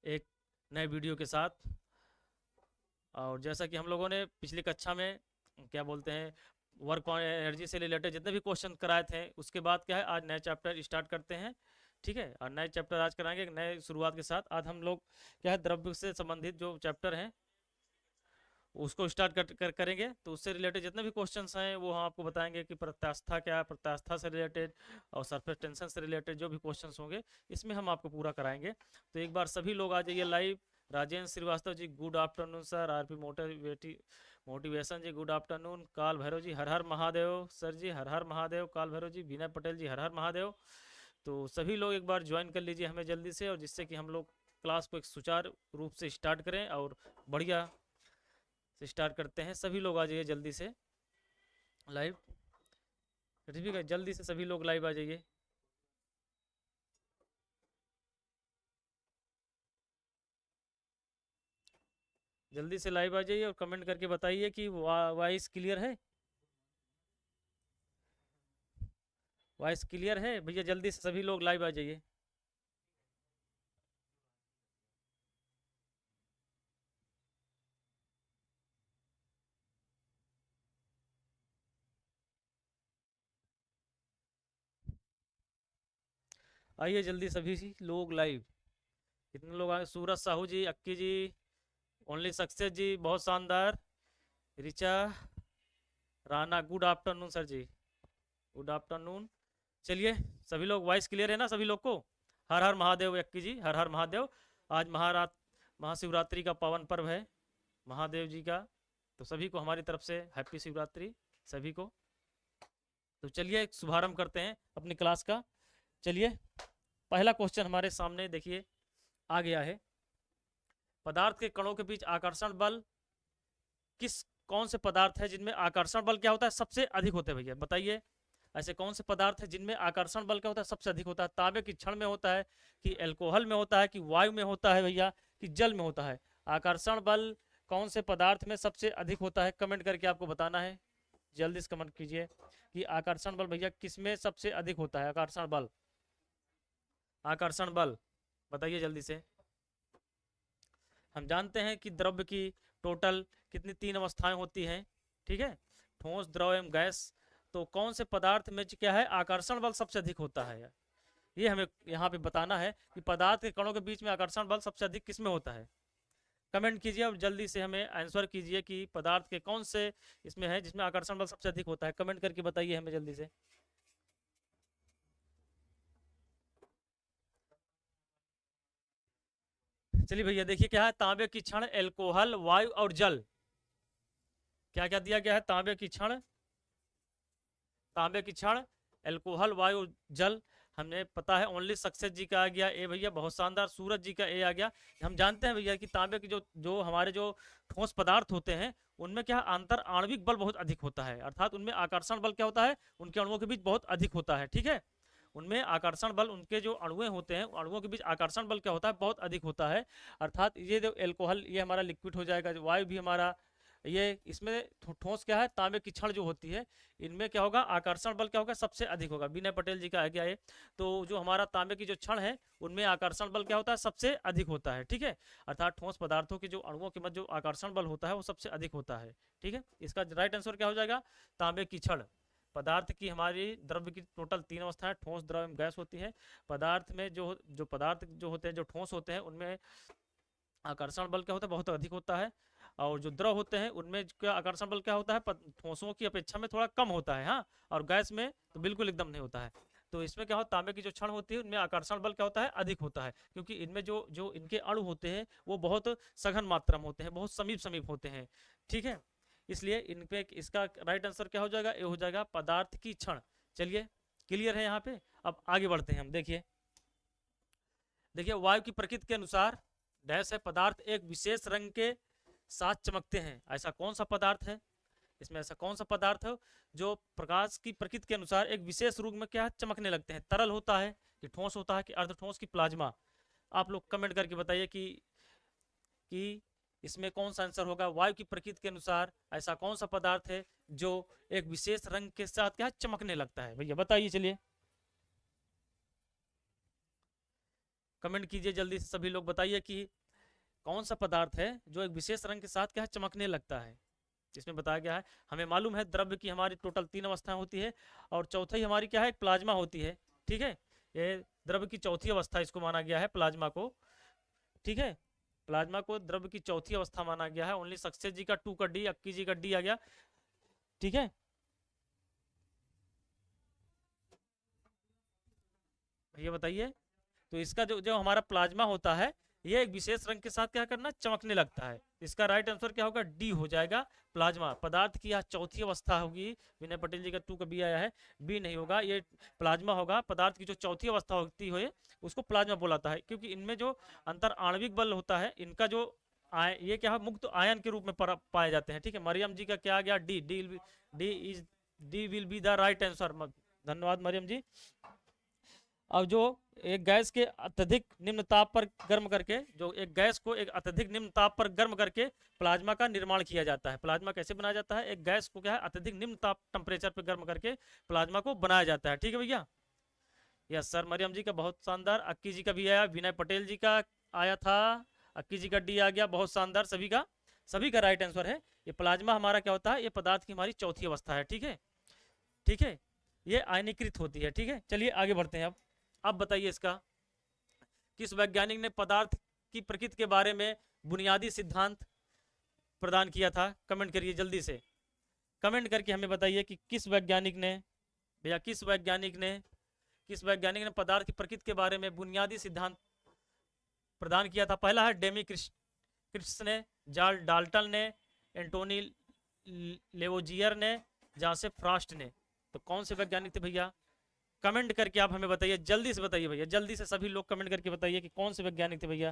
एक नए वीडियो के साथ। और जैसा कि हम लोगों ने पिछली कक्षा में क्या बोलते हैं वर्क एनर्जी से रिलेटेड जितने भी क्वेश्चन कराए थे, उसके बाद क्या है आज नए चैप्टर स्टार्ट करते हैं। ठीक है, और नए चैप्टर आज कराएंगे एक नए शुरुआत के साथ। आज हम लोग क्या है द्रव्य से संबंधित जो चैप्टर हैं उसको स्टार्ट करेंगे। तो उससे रिलेटेड जितने भी क्वेश्चंस हैं वो हम आपको बताएंगे कि प्रत्यास्था क्या है, प्रत्यास्था से रिलेटेड और सरफेस टेंशन से रिलेटेड जो भी क्वेश्चंस होंगे इसमें हम आपको पूरा कराएंगे। तो एक बार सभी लोग आ जाइए live. Rajendra Shrivastava ji good afternoon sir. RP motivation ji good afternoon. Kaal Bhairav ji Har Har Mahadev sir ji, Har Har Mahadev Kaal Bhairav जी। विनय पटेल जी हर हर महादेव। तो सभी लोग एक बार ज्वाइन कर लीजिए हमें जल्दी से, और जिससे कि हम लोग क्लास को एक सुचारू रूप से स्टार्ट करें और बढ़िया से स्टार्ट करते हैं। सभी लोग आ जाइए जल्दी से लाइव। ठीक है, जल्दी से सभी लोग लाइव आ जाइए। जल्दी से लाइव आ जाइए और कमेंट करके बताइए कि वॉइस क्लियर है। वॉइस क्लियर है भैया, जल्दी से सभी लोग लाइव आ जाइए। आइए जल्दी सभी लोग लाइव। कितने लोग आए? सूरज साहू जी, अक्की जी, ओनली सक्सेस जी, बहुत शानदार। Richa Rana good afternoon sir ji, good afternoon. चलिए सभी लोग, वॉइस क्लियर है ना सभी लोग को? हर हर महादेव अक्की जी, हर हर महादेव। आज महाशिवरात्रि का पावन पर्व है महादेव जी का। तो सभी को हमारी तरफ से हैप्पी शिवरात्रि सभी को। तो चलिए शुभारंभ करते हैं अपनी क्लास का। चलिए पहला क्वेश्चन हमारे सामने देखिए आ गया है। पदार्थ के कणों के बीच आकर्षण बल किस कौन से पदार्थ है जिनमें आकर्षण बल क्या होता है सबसे अधिक होते हैं भैया बताइए। ऐसे कौन से पदार्थ है जिनमें आकर्षण बल क्या होता है सबसे अधिक होता है? तांबे की क्षण में होता है, कि अल्कोहल में होता है, कि वायु में होता है भैया, कि जल में होता है? आकर्षण बल कौन से पदार्थ में सबसे अधिक होता है? कमेंट करके आपको बताना है। जल्दी से कमेंट कीजिए कि आकर्षण बल भैया किसमें सबसे अधिक होता है? आकर्षण बल, आकर्षण बल बताइए जल्दी से। हम जानते हैं कि द्रव्य की टोटल कितनी तीन अवस्थाएं होती हैं, ठीक है, ठोस द्रव एवं गैस। तो कौन से पदार्थ में क्या है आकर्षण बल सबसे अधिक होता है, ये हमें यहाँ पे बताना है कि पदार्थ के कणों के बीच में आकर्षण बल सबसे अधिक किसमें होता है। कमेंट कीजिए और जल्दी से हमें आंसर कीजिए कि पदार्थ के कौन से इसमें है जिसमें आकर्षण बल सबसे अधिक होता है। कमेंट करके बताइए हमें जल्दी से। चलिए भैया देखिए क्या है, तांबे की क्षण, एल्कोहल, वायु और जल। क्या क्या दिया गया है? तांबे की क्षण, तांबे की क्षण, एल्कोहल, वायु, जल। हमें पता है ओनली सक्सेस जी का आ गया ए भैया, बहुत शानदार। सूरज जी का ए आ गया। हम जानते हैं भैया कि तांबे की जो जो हमारे जो ठोस पदार्थ होते हैं उनमें क्या अंतर आणविक बल बहुत अधिक होता है, अर्थात उनमें आकर्षण बल क्या होता है उनके अणुओं के बीच बहुत अधिक होता है, ठीक है। उनमें आकर्षण बल, उनके जो अणुएं होते हैं अणुओं के बीच आकर्षण बल क्या होता है बहुत अधिक होता है। अर्थात ये जो एल्कोहल ये हमारा लिक्विड हो जाएगा, जो वायु भी हमारा ये इसमें ठोस क्या है तांबे की क्षण जो होती है इनमें क्या होगा आकर्षण बल क्या होगा सबसे अधिक होगा। विनय पटेल जी का है क्या ये? तो जो हमारा तांबे की जो क्षण है उनमें आकर्षण बल क्या होता है सबसे अधिक होता है, ठीक है। अर्थात ठोस पदार्थों के जो अणुओं के मध्य जो आकर्षण बल होता है वो सबसे अधिक होता है, ठीक है। इसका राइट आंसर क्या हो जाएगा? तांबे की क्षण। पदार्थ की हमारी द्रव्य की टोटल तीन अवस्थाएं ठोस द्रव एवं गैस होती है। पदार्थ में जो जो पदार्थ जो होते हैं जो ठोस होते हैं उनमें आकर्षण बल क्या होता है बहुत अधिक होता है, और जो द्रव होते हैं उनमें क्या आकर्षण बल क्या होता है ठोसों की अपेक्षा में थोड़ा कम होता है, हाँ। और गैस में तो बिल्कुल एकदम नहीं होता है। तो इसमें क्या होता है तांबे की जो क्षण होती है उनमें आकर्षण बल क्या होता है अधिक होता है, क्योंकि इनमें जो जो इनके अणु होते हैं वो बहुत सघन मात्रा में होते हैं, बहुत समीप समीप होते हैं, ठीक है। इसलिए इनपे इसका राइट आंसर क्या हो जाएगा? ये हो जाएगा पदार्थ की क्षण। चलिए क्लियर है यहाँ पे। अब आगे बढ़ते हैं हम। देखिए देखिए वायु की प्रकृति के अनुसार डैश है पदार्थ एक विशेष रंग के साथ चमकते हैं। ऐसा कौन सा पदार्थ है? इसमें ऐसा कौन सा पदार्थ है जो प्रकाश की प्रकृति के अनुसार एक विशेष रूप में क्या है चमकने लगते हैं? तरल होता है कि ठोस होता है कि अर्धठोस की प्लाज्मा? आप लोग कमेंट करके बताइए कि इसमें कौन सा आंसर होगा। वायु की प्रकृति के अनुसार ऐसा कौन सा पदार्थ है जो एक विशेष रंग के साथ क्या चमकने लगता है? भैया बताइए चलिए। कमेंट कीजिए जल्दी से, सभी लोग बताइए कि कौन सा पदार्थ है जो एक विशेष रंग के साथ क्या है चमकने लगता है। इसमें बताया गया है, हमें मालूम है द्रव्य की हमारी टोटल 3 अवस्थाएं होती है और चौथी हमारी क्या है, एक प्लाज्मा होती है। ठीक है, ये द्रव्य की चौथी अवस्था इसको माना गया है, प्लाज्मा को। ठीक है, प्लाज्मा को द्रव्य की चौथी अवस्था माना गया है। ओनली सक्सेस जी का 2 का डी, अक्की जी का डी आ गया। ठीक है, ये बताइए, तो इसका जो जो हमारा प्लाज्मा होता है ये एक विशेष रंग के साथ क्या करना, चमकने लगता है। इसका राइट आंसर क्या होगा, डी हो जाएगा। प्लाज्मा पदार्थ की यह चौथी अवस्था होगी। विनय पटेल जी का 2 का बी आया है, बी नहीं होगा, ये प्लाज्मा होगा। पदार्थ की जो चौथी अवस्था होती है उसको प्लाज्मा बोलाता है, क्योंकि इनमें जो अंतर आणविक बल होता है, इनका जो ये क्या है, मुक्त आयन के रूप में पाए जाते हैं। ठीक है, मरियम जी का क्या आ गया, D, D will be the right answer. धन्यवाद मरियम जी। अब जो एक गैस के अत्यधिक निम्न ताप पर गर्म करके, जो एक गैस को एक अत्यधिक निम्न ताप पर गर्म करके प्लाज्मा का निर्माण किया जाता है। प्लाज्मा कैसे बनाया जाता है, एक गैस को क्या है अत्यधिक निम्न ताप टेम्परेचर पर गर्म करके प्लाज्मा को बनाया जाता है। ठीक है भैया, यस सर, मरियम जी का बहुत शानदार। अक्की जी का भी आया, विनय पटेल जी का आया था, अक्की जी का डी आ गया, बहुत शानदार। सभी का राइट आंसर है। ये प्लाज्मा हमारा क्या होता है, ये पदार्थ की हमारी चौथी अवस्था है। ठीक है, ठीक है, ये आयनीकृत होती है। ठीक है, चलिए आगे बढ़ते हैं। अब बताइए इसका, किस वैज्ञानिक ने पदार्थ की प्रकृति के बारे में बुनियादी सिद्धांत प्रदान किया था। कमेंट करिए जल्दी से, कमेंट करके हमें बताइए कि किस वैज्ञानिक ने, भैया किस वैज्ञानिक ने पदार्थ की प्रकृति के बारे में बुनियादी सिद्धांत प्रदान किया था। पहला है डेमी क्रिस्टस ने, जार्ल डाल्टन ने, एंटोनी लेवोजियर ने, जोसेफ फ्रॉस्ट ने। तो कौन से वैज्ञानिक थे भैया, कमेंट करके आप हमें बताइए, जल्दी से बताइए भैया, जल्दी से सभी लोग कमेंट करके बताइए कि कौन से वैज्ञानिक थे भैया।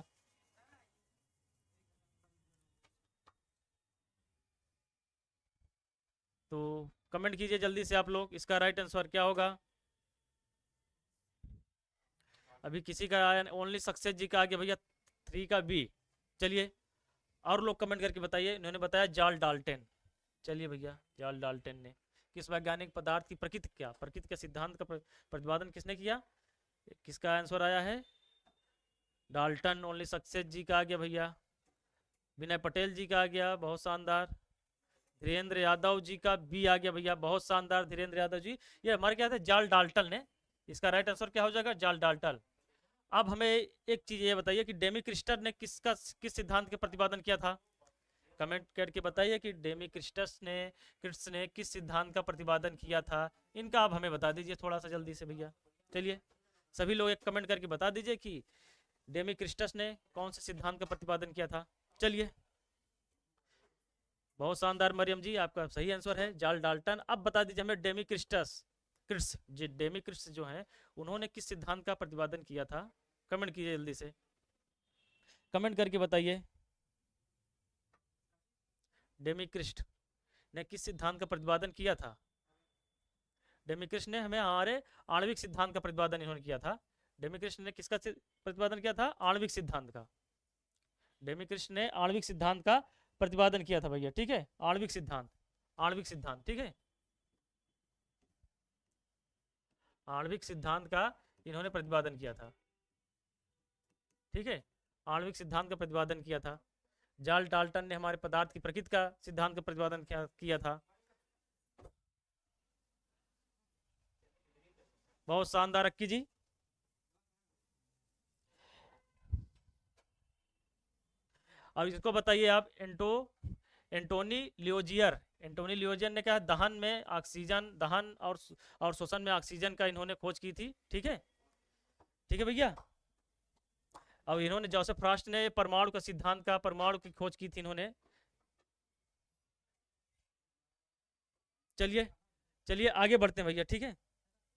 तो कमेंट कीजिए जल्दी से आप लोग, इसका राइट आंसर क्या होगा। अभी किसी का आया, ओनली सक्सेस जी का आ गया भैया 3 का बी। चलिए और लोग कमेंट करके बताइए। इन्होंने बताया जार्ल डाल्टन। चलिए भैया, जार्ल डाल्टन ने। किस वैज्ञानिक पदार्थ की प्रकृति के सिद्धांत का प्रतिपादन किसने किया, किसका आंसर आया है, डाल्टन। ओनली सक्सेस जी का आ गया भैया, विनय पटेल जी का आ गया, बहुत शानदार। धीरेन्द्र यादव जी का बी आ गया भैया, बहुत शानदार धीरेन्द्र यादव जी। ये हमारे क्या थे, जार्ल डाल्टन ने। इसका राइट आंसर क्या हो जाएगा, जार्ल डाल्टन। अब हमें एक चीज ये बताइए कि डेमी क्रिस्टस ने किस सिद्धांत का प्रतिपादन किया था। कमेंट करके बताइए कि डेमी क्रिस्टस ने किस सिद्धांत का प्रतिपादन किया था। इनका आप हमें बता दीजिए थोड़ा सा जल्दी से भैया। चलिए सभी लोग एक कमेंट करके बता दीजिए कि डेमी क्रिस्टस ने कौन से सिद्धांत का प्रतिपादन किया था। चलिए, बहुत शानदार मरियम जी, आपका सही आंसर है जार्ल डाल्टन। अब बता दीजिए हमें डेमी क्रिस्टस जो है उन्होंने किस सिद्धांत का प्रतिपादन किया था। कमेंट कीजिए जल्दी से, कमेंट करके बताइए डेमी क्रिस्ट ने किस सिद्धांत का प्रतिपादन किया था। डेमी क्रिस्ट ने हमें हमारे आणविक सिद्धांत का प्रतिपादन इन्होंने किया था। डेमी क्रिस्ट ने किसका प्रतिपादन किया था, आणविक सिद्धांत का। डेमी क्रिस्ट ने आणविक सिद्धांत का प्रतिपादन किया था भैया। ठीक है, आणविक सिद्धांत, ठीक है, आणविक सिद्धांत का इन्होंने प्रतिपादन किया था। ठीक है, आणविक सिद्धांत का प्रतिपादन किया था। जार्ल डाल्टन ने हमारे पदार्थ की प्रकृति का सिद्धांत का प्रतिपादन किया था। बहुत शानदार अक्की जी। अब इसको बताइए आप, एंटोनी लियोजियर ने क्या दहन में ऑक्सीजन, दहन और श्वसन में ऑक्सीजन का इन्होंने खोज की थी। ठीक है, ठीक है भैया। अब इन्होंने जोसेफ फ्रॉस्ट ने परमाणु का सिद्धांत का, परमाणु की खोज की थी इन्होंने। चलिए चलिए आगे बढ़ते हैं भैया। ठीक है,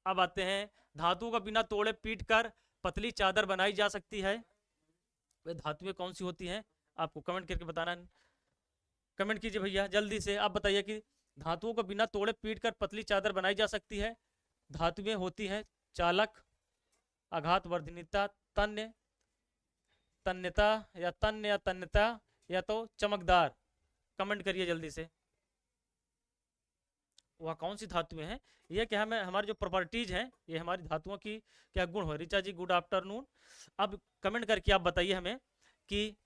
अब आते हैं, धातु का बिना तोड़े पीट कर पतली चादर बनाई जा सकती है। वे धातुएं कौन सी होती हैं, आपको कमेंट करके बताना। कमेंट कीजिए भैया जल्दी से, आप बताइए कि धातुओं को बिना तोड़े पीट कर पतली चादर बनाई जा सकती है। धातुएं होती हैं चालक, आघात वर्धनीता, तन्यता या तन्यता या तो चमकदार। कमेंट करिए जल्दी से, वह कौन सी धातुएं हैं, ये क्या हमें हमारी जो प्रॉपर्टीज हैं, ये हमारी धातुओं की क्या गुण हो। ऋचा जी गुड आफ्टरनून। अब कमेंट करके आप बताइए हमें कि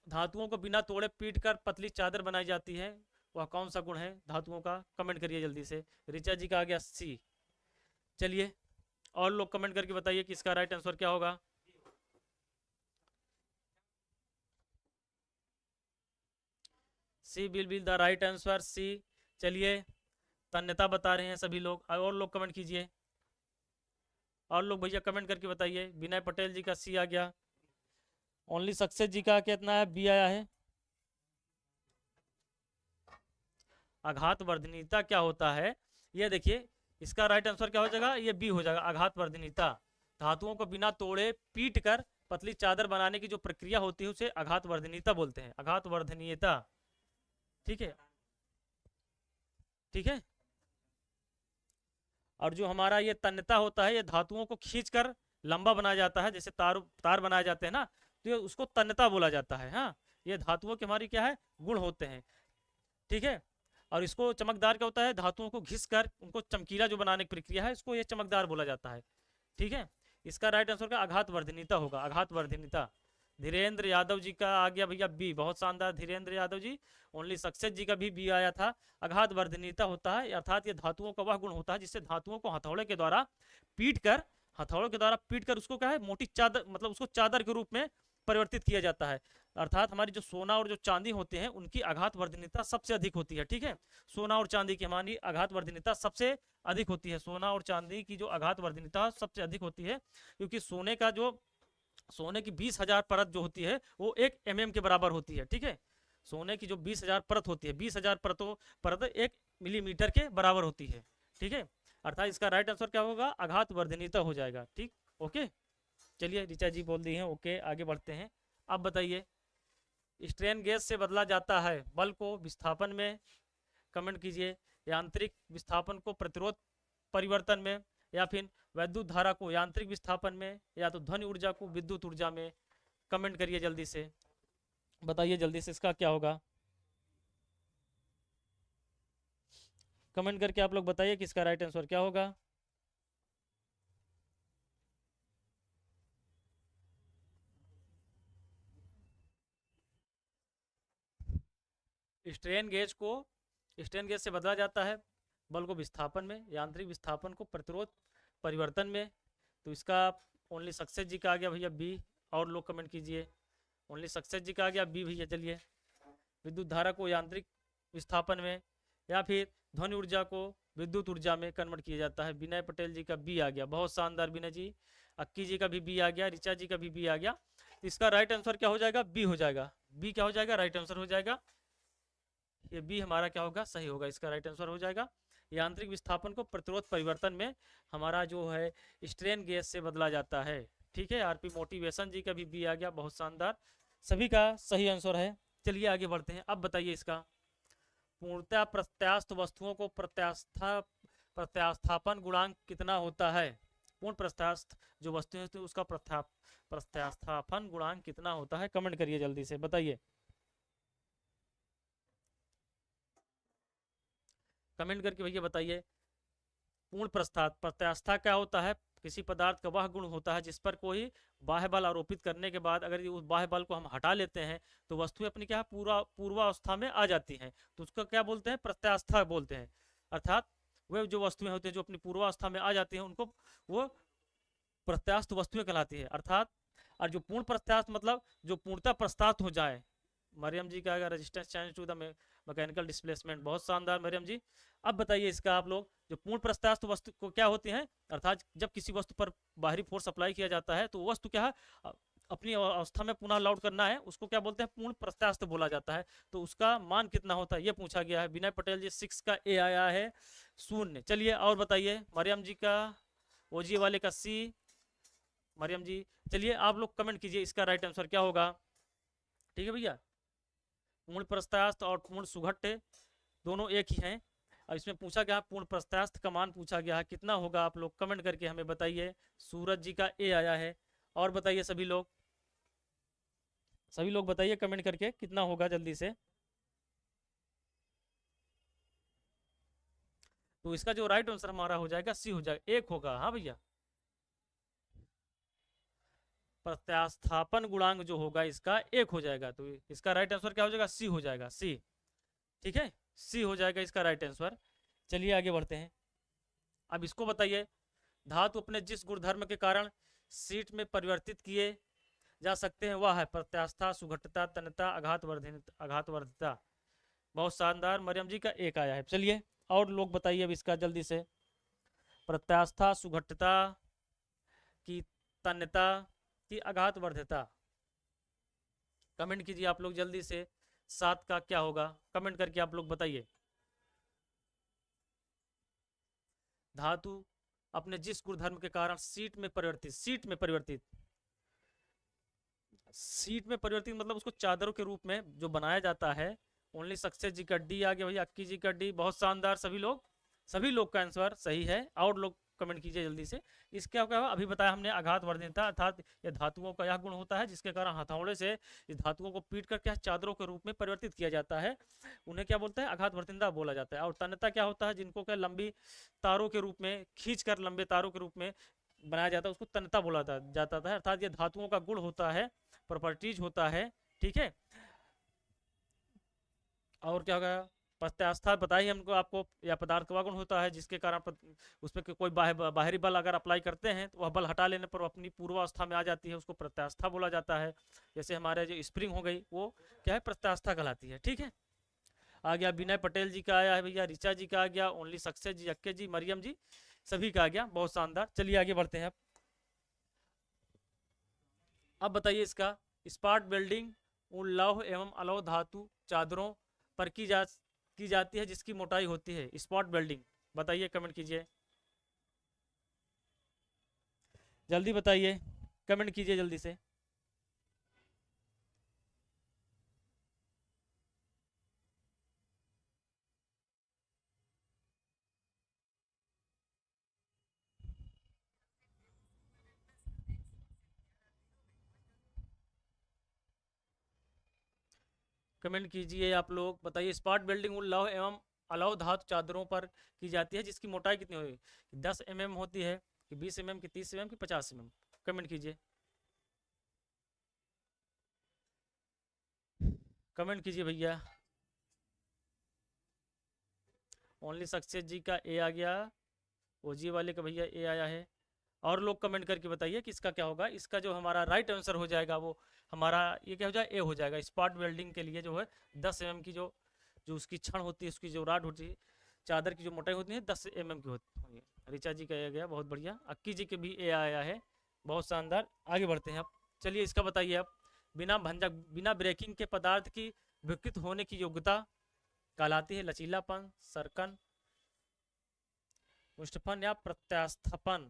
धातुओं को बिना तोड़े पीट कर पतली चादर बनाई जाती है, वह कौन सा गुण है धातुओं का, कमेंट करिए जल्दी से। ऋचा जी का आ गया सी। चलिए और लोग कमेंट करके बताइए कि इसका राइट आंसर क्या होगा। C will be the right answer, C. चलिए तन्यता बता रहे हैं सभी लोग, और लोग कमेंट कीजिए, और लोग भैया कमेंट करके बताइए। विनय पटेल जी का सी आ गया। ओनली सक्सेस जी का कितना है, बी आया है। आघात वर्धनीयता क्या होता है, ये देखिए इसका राइट आंसर क्या हो जाएगा, ये बी हो जाएगा। आघात वर्धनीयता, धातुओं को बिना तोड़े पीट कर पतली चादर बनाने की जो प्रक्रिया होती है उसे आघात वर्धनीयता बोलते हैं, आघात वर्धनीयता। ठीक है, ठीक है। और जो हमारा ये तन्यता होता है, ये धातुओं को खींचकर लंबा बनाया जाता है, जैसे तार तार बनाए जाते हैं ना, तो ये उसको तन्यता बोला जाता है। हाँ, ये धातुओं के हमारी क्या है, गुण होते हैं। ठीक है। और इसको चमकदार क्या होता है, धातुओं को घिस कर उनको चमकीला जो बनाने की प्रक्रिया है, इसको ये चमकदार बोला जाता है। ठीक है। इसका राइट आंसर का आघात वर्धनीयता होगा, आघात वर्धनीयता। धीरेन्द्र यादव जी का आ गया भैया बी, बहुत शानदार धीरेन्द्र यादव जी। ओनली सक्सेस जी का भी बी आया था। आघात वर्धनीयता होता है, अर्थात ये धातुओं का वह गुण होता है जिससे धातुओं को हथौड़े के द्वारा पीट कर, हथौड़े के द्वारा पीट कर उसको क्या है, मोटी चादर, मतलब उसको चादर के रूप में परिवर्तित किया जाता है। अर्थात हमारी जो सोना और जो चांदी होते हैं उनकी आघात वर्धनीयता सबसे अधिक होती है। ठीक है, सोना और चांदी की हमारी आघात वर्धनीयता सबसे अधिक होती है। सोना और चांदी की जो आघात वर्धनीयता सबसे अधिक होती है, क्योंकि सोने की 20,000 परत जो होती है वो 1 mm के बराबर होती है। ठीक है, सोने की जो 20,000 परत होती है, 20,000 परत 1 मिलीमीटर के बराबर होती है। ठीक है, अर्थात इसका राइट आंसर क्या होगा, आघात वर्धनीयता हो जाएगा। ठीक, ओके। चलिए ऋचा जी बोल दी हैं, ओके, आगे बढ़ते हैं। अब बताइए, स्ट्रेन गेज से बदला जाता है बल को विस्थापन में, कमेंट कीजिए। यांत्रिक विस्थापन को प्रतिरोध परिवर्तन में, या फिर वैद्युत धारा को यांत्रिक विस्थापन में, या तो ध्वनि ऊर्जा को विद्युत ऊर्जा में। कमेंट करिए जल्दी से, बताइए जल्दी से इसका क्या होगा। कमेंट करके आप लोग बताइए कि इसका राइट आंसर क्या होगा। स्ट्रेन गेज से बदला जाता है बल को विस्थापन में, यांत्रिक विस्थापन को प्रतिरोध परिवर्तन में। तो इसका ओनली सक्सेस जी का आ गया भैया बी, और लोग कमेंट कीजिए। ओनली सक्सेस जी का आ गया बी भैया। चलिए, विद्युत धारा को यांत्रिक विस्थापन में या फिर ध्वनि ऊर्जा को विद्युत ऊर्जा में कन्वर्ट किया जाता है। विनय पटेल जी का बी आ गया, बहुत शानदार विनय जी। अक्की जी का भी बी आ गया, ऋचा जी का भी बी आ गया। इसका राइट आंसर क्या हो जाएगा, बी हो जाएगा। बी क्या हो जाएगा, राइट आंसर हो जाएगा। ये बी हमारा क्या होगा, सही होगा, इसका राइट आंसर हो जाएगा। यांत्रिक विस्थापन को प्रतिरोध परिवर्तन में हमारा जो है स्ट्रेन गेज से बदला जाता है। ठीक है, आरपी मोटिवेशन जी का भी बी आ गया, बहुत शानदार, सभी का सही आंसर है। चलिए आगे बढ़ते हैं। अब बताइए इसका, पूर्णतः प्रत्यास्थ वस्तुओं को प्रत्यास्थापन गुणांक कितना होता है। पूर्ण प्रत्यास्थ जो वस्तु है उसका प्रत्यास्थापन गुणांक कितना होता है, कमेंट करिए जल्दी से, बताइए। कमेंट करके भैया बताइए। पूर्ण प्रत्यास्था क्या होता है, किसी पदार्थ का वह गुण होता है जिस पर कोई बाह्य बल आरोपित करने के बाद अगर उस बाह्य बल को हम हटा लेते हैं तो वस्तु अपनी क्या पूर्वावस्था में आ जाती हैं, तो उसका क्या बोलते हैं, प्रत्यास्था बोलते हैं। अर्थात वे जो वस्तुएं होती हैं जो अपनी पूर्वावस्था में आ जाती हैं उनको वो प्रत्यास्थ वस्तुएं कहलाती है। अर्थात और जो पूर्ण प्रत्यास्थ मतलब जो पूर्णतः प्रस्तास्थ हो जाए। मरियम जी का resistance change to the mechanical displacement, बहुत शानदार मरियम जी। अब बताइए इसका आप लोग, जो पूर्ण प्रस्तास्थ वस्तु को क्या होती है, अर्थात जब किसी वस्तु पर बाहरी फोर्स अप्लाई किया जाता है तो वस्तु क्या है अपनी अवस्था में पुनः लौट करना है, उसको क्या बोलते हैं, पूर्ण प्रत्यास्थ बोला जाता है। तो उसका मान कितना होता है ये पूछा गया है। विनय पटेल जी 6 का ए आया है, 0। चलिए और बताइए, मरियम जी का, ओजी वाले का सी, मरियम जी। चलिए आप लोग कमेंट कीजिए इसका राइट आंसर क्या होगा। ठीक है भैया, पूर्ण प्रस्तास्थ और पूर्ण सुघट्य दोनों एक ही हैं। अब इसमें पूछा गया पूर्ण प्रस्तास्थ का मान पूछा गया है, कितना होगा, आप लोग कमेंट करके हमें बताइए। सूरज जी का ए आया है, और बताइए सभी लोग बताइए कमेंट करके कितना होगा जल्दी से। तो इसका जो राइट आंसर हमारा हो जाएगा सी हो जाएगा, एक होगा। हाँ भैया, प्रत्यास्थापन गुणांक जो होगा इसका एक हो जाएगा, तो इसका राइट आंसर क्या हो जाएगा, सी हो जाएगा, सी। ठीक है, सी हो जाएगा इसका राइट आंसर। चलिए आगे बढ़ते हैं। अब इसको बताइए, धातु अपने जिस गुणधर्म के कारण शीट में परिवर्तित किए जा सकते हैं वह है प्रत्यास्था, सुघट्टता, तन्यता, आघातवर्धिता। बहुत शानदार, मरियम जी का एक आया है। चलिए और लोग बताइए अब इसका जल्दी से। प्रत्यास्था, सुघट्टता की, तन्यता की, आघातवर्धिता। कमेंट कीजिए आप लोग जल्दी से, 7 का क्या होगा, कमेंट करके आप लोग बताइए। धातु अपने जिस गुणधर्म के कारण शीट में परिवर्तित, शीट में परिवर्तित, शीट में परिवर्तित मतलब उसको चादरों के रूप में जो बनाया जाता है। ओनली सक्सेस जी का डी आ गया भैया, अक्की जी का डी, बहुत शानदार। सभी लोग का आंसर सही है। और लोग कमेंट कीजिए जल्दी से। इसका क्या हुआ, अभी बताया हमने, आघातवर्धिता, अर्थात यह धातुओं का यह गुण होता है जिसके कारण हथौड़े से इस धातुओं को पीट करके चादरों के रूप में परिवर्तित किया जाता है, उन्हें क्या बोलते हैं, आघातवर्धिता बोला जाता है। और तन्यता क्या होता है, जिनको क्या लंबी तारों के रूप में खींच कर लंबे तारों के रूप में बनाया जाता है, उसको तन्यता बोला जाता है। अर्थात ये धातुओं का गुण होता है, प्रॉपर्टीज होता है। ठीक है, और क्या होगा, प्रत्यास्था बताइए हमको आपको, या पदार्थ का गुण होता है जिसके कारण उसमें कोई बाहरी बल अगर अप्लाई करते हैं तो वह बल हटा लेने पर अपनी पूर्वावस्था में आ जाती है, उसको प्रत्यास्था बोला जाता है। जैसे हमारे जो स्प्रिंग हो गई वो क्या है, प्रत्यास्था कहलाती है। ठीक है, आ गया विनय पटेल जी का आया है भैया, ऋचा जी का आ गया, ओनली सक्सेस जी, अक्के जी, मरियम जी, सभी का आ गया, बहुत शानदार। चलिए आगे बढ़ते हैं। अब बताइए इसका, स्पार्ट वेल्डिंग उन लौह एवं अलौह धातु चादरों पर की जाती है जिसकी मोटाई होती है। स्पॉट वेल्डिंग बताइए, कमेंट कीजिए जल्दी, बताइए, कमेंट कीजिए जल्दी से। कमेंट कीजिए आप लोग, बताइए। स्पॉट वेल्डिंग उन लौह एवं अलौह धातु चादरों पर की जाती है जिसकी मोटाई कितनी होगी, 10 mm होती है कि 20 mm की, 30 mm की, 50 mm। कमेंट कीजिए, कमेंट कीजिए भैया। ओनली सक्सेस जी का ए आ गया, ओजी वाले का भैया ए आया है। और लोग कमेंट करके बताइए कि इसका क्या होगा। इसका जो हमारा राइट आंसर हो जाएगा वो हमारा ये क्या हो जाएगा, ए हो जाएगा। स्पॉट वेल्डिंग के लिए जो है 10 mm की जो जो उसकी छड़ होती है, उसकी जो राड होती है, चादर की जो मोटाई होती है 10 mm की होती है। ऋचा जी का गया, बहुत बढ़िया। अक्की जी के भी ए आया है, बहुत शानदार। आगे बढ़ते हैं अब। चलिए इसका बताइए आप, बिना भंजक बिना ब्रेकिंग के पदार्थ की विकृत होने की योग्यता कहलाती है लचीलापन, सर्कन, मुष्टफन या प्रत्यास्थापन।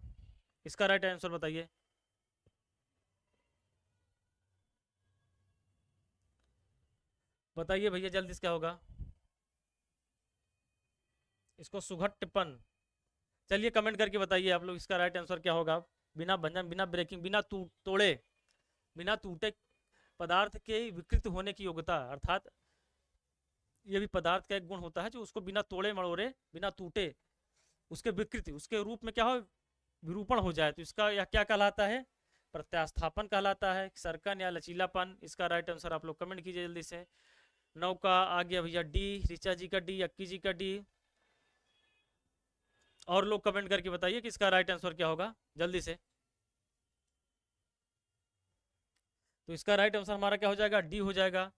इसका राइट आंसर बताइए। बताइए भैया जल्दी से क्या होगा, इसको सुघट्टपन। चलिए कमेंट करके बताइए आप लोग, इसका राइट आंसर क्या होगा। बिना भंजन, बिना ब्रेकिंग, बिना तोड़े, बिना टूटे पदार्थ के विकृत होने की योग्यता, अर्थात ये भी पदार्थ का एक गुण होता है जो उसको बिना तोड़े मड़ोड़े, बिना टूटे, उसके विकृति, उसके रूप में क्या हो, विरूपण हो जाए, तो इसका यह क्या कहलाता है, प्रत्यास्थापन कहलाता है, सर्कन या लचीलापन। इसका राइट आंसर आप लोग कमेंट कीजिए जल्दी से। 9 का आ गया भैया डी, ऋचा जी का डी, अक्की जी का डी। और लोग कमेंट करके बताइए कि इसका राइट आंसर क्या होगा जल्दी से। तो इसका राइट आंसर हमारा क्या हो जाएगा, डी हो जाएगा।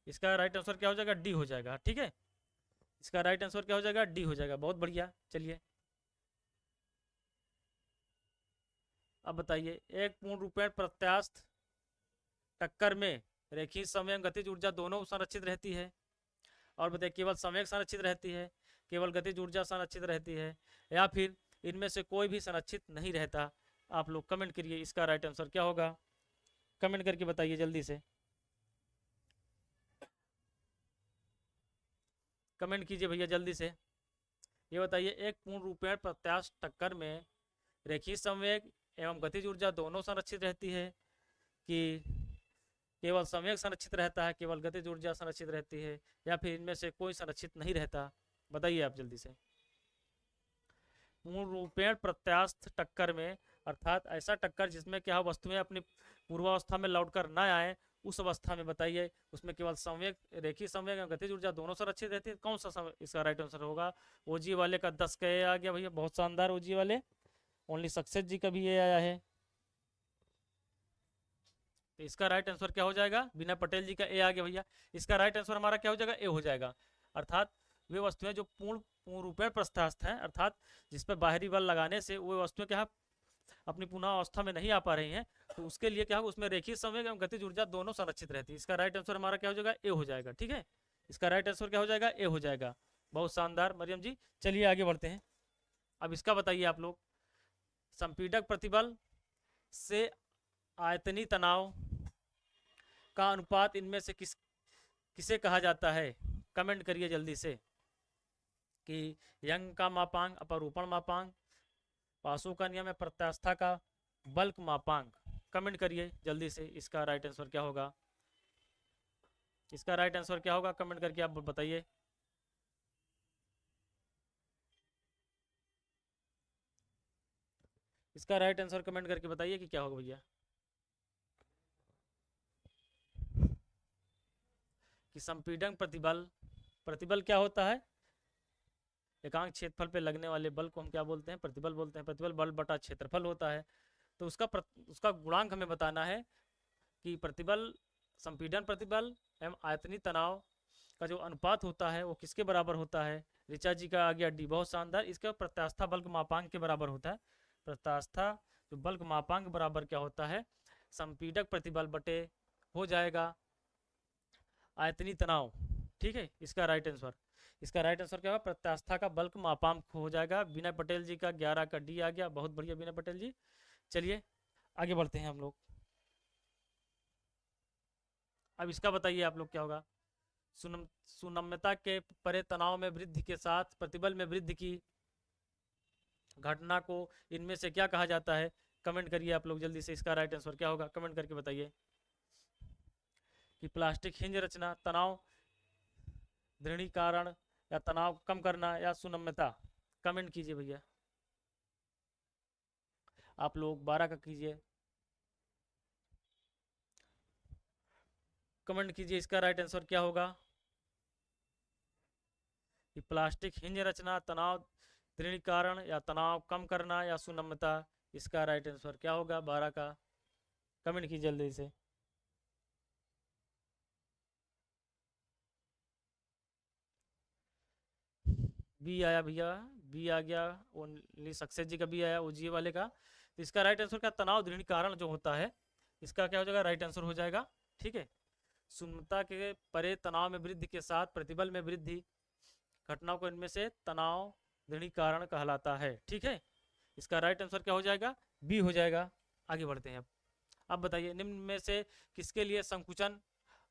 इसका राइट आंसर क्या हो जाएगा, डी हो जाएगा। ठीक है, इसका राइट आंसर क्या हो जाएगा, डी हो जाएगा, बहुत बढ़िया। चलिए अब बताइए, एक पूर्ण रूपेण प्रत्यास्थ टक्कर में रेखीय समय गतिज ऊर्जा दोनों संरक्षित रहती है। और बताइए, केवल समय संरक्षित रहती है, केवल गतिज ऊर्जा संरक्षित रहती है, या फिर इनमें से कोई भी संरक्षित नहीं रहता। आप लोग कमेंट करिए इसका राइट आंसर क्या होगा, कमेंट करके बताइए जल्दी से, कमेंट कीजिए भैया जल्दी से। ये बताइए, एक पूर्ण रूपेण प्रत्यास्थ टक्कर में रेखीय संवेग एवं गतिज ऊर्जा दोनों संरक्षित रहती है, कि केवल संवेग संरक्षित रहता है, केवल गतिज ऊर्जा संरक्षित रहती है, या फिर इनमें से कोई संरक्षित नहीं रहता। बताइए आप जल्दी से। पूर्ण रूपेण प्रत्यास्थ टक्कर में, अर्थात ऐसा टक्कर जिसमें क्या वस्तुएं अपनी पूर्वावस्था में लौटकर न आए, उस अवस्था में बताइए उसमें केवल संवेग, रेखीय संवेग एवं गतिज ऊर्जा दोनों संरक्षित रहती है। कौन सा इसका राइट आंसर होगा? ओजी वाले का 10 का ए आ गया भैया, बहुत शानदार ओजी वाले। ओनली सक्सेस जी का भी ये आया है। तो इसका राइट आंसर क्या हो जाएगा? बिना पटेल जी का ए आ गया भैया। इसका राइट आंसर हमारा क्या हो जाएगा? ए हो जाएगा। अर्थात वे वस्तुएं जो पूर्ण रूपेण प्रस्थास्थ हैं, अर्थात जिस पर बाहरी बल लगाने से वे वस्तुएं क्या अपनी पुनः अवस्था में नहीं आ पा रही हैं, तो उसके लिए क्या होगा? उसमें रेखीय संवेग एवं गतिज ऊर्जा दोनों संरक्षित रहती है। इसका राइट आंसर हमारा क्या हो जाएगा? ए हो जाएगा। ठीक है, इसका राइट आंसर क्या हो जाएगा? ए हो जाएगा। बहुत शानदार मरियम जी। चलिए आगे बढ़ते हैं। अब इसका बताइए आप लोग, संपीडक प्रतिबल से आयतनी तनाव का अनुपात इनमें से किसे कहा जाता है? कमेंट करिए जल्दी से कि यंग का मापांक, अपरूपण मापांक, पासो का नियम है, प्रत्यास्था का बल्क मापांक। कमेंट करिए जल्दी से, इसका राइट आंसर क्या होगा? इसका राइट आंसर क्या होगा? कमेंट करके आप बताइए। इसका राइट आंसर कमेंट करके बताइए कि क्या होगा भैया। कि संपीड़न प्रतिबल, प्रतिबल क्या होता है? एकांक क्षेत्रफल पे लगने वाले बल को हम क्या बोलते हैं? प्रतिबल बोलते हैं। प्रतिबल बल बटा क्षेत्रफल होता है। तो उसका गुणांक हमें बताना है कि प्रतिबल, संपीड़न प्रतिबल एवं आयतनी तनाव का जो अनुपात होता है वो किसके बराबर होता है? ऋचा जी का आ गया डी, बहुत शानदार। इसका प्रत्यास्था बल्क मापांक के बराबर होता है। प्रत्यास्था जो बल्क मापांक बराबर क्या होता है? संपीडक प्रतिबल बटे हो जाएगा आयतनी तनाव। ठीक है, इसका राइट आंसर, इसका राइट आंसर क्या होगा? प्रत्यास्था का बल्क मापांक हो जाएगा। विनय पटेल जी का 11 का डी आ गया, बहुत बढ़िया विनय पटेल जी। चलिए आगे बढ़ते हैं हम लोग। अब इसका बताइए आप लोग क्या होगा? सुनम्यता के परे तनाव में वृद्धि के साथ प्रतिबल में वृद्धि की घटना को इनमें से क्या कहा जाता है? कमेंट करिए आप लोग जल्दी से, इसका राइट आंसर क्या होगा? कमेंट करके बताइए। कि प्लास्टिक हिंज रचना, तनाव दृढ़ीकरण, या तनाव कम करना, या सुनम्यता। कमेंट कीजिए भैया आप लोग, 12 का कीजिए, कमेंट कीजिए इसका राइट आंसर क्या होगा? कि प्लास्टिक हिंज रचना, तनाव दृढ़ीकरण, या तनाव कम करना, या सुनम्यता। इसका राइट आंसर क्या होगा 12 का? कमेंट कीजिए जल्दी से। बी आया भैया, बी आ गया। ओनली सक्सेस जी का बी आया, ओजीए वाले का। तो इसका राइट आंसर क्या? तनाव दृढ़ीकरण जो होता है, इसका क्या हो जाएगा? राइट आंसर हो जाएगा। ठीक है, सुनम्यता के परे तनाव में वृद्धि के साथ प्रतिबल में वृद्धि घटनाओं को इनमें से तनाव दृढ़ीकरण कहलाता है। ठीक है, इसका राइट आंसर क्या हो जाएगा? बी हो जाएगा। आगे बढ़ते हैं। अब बताइए, निम्न में से किसके लिए संकुचन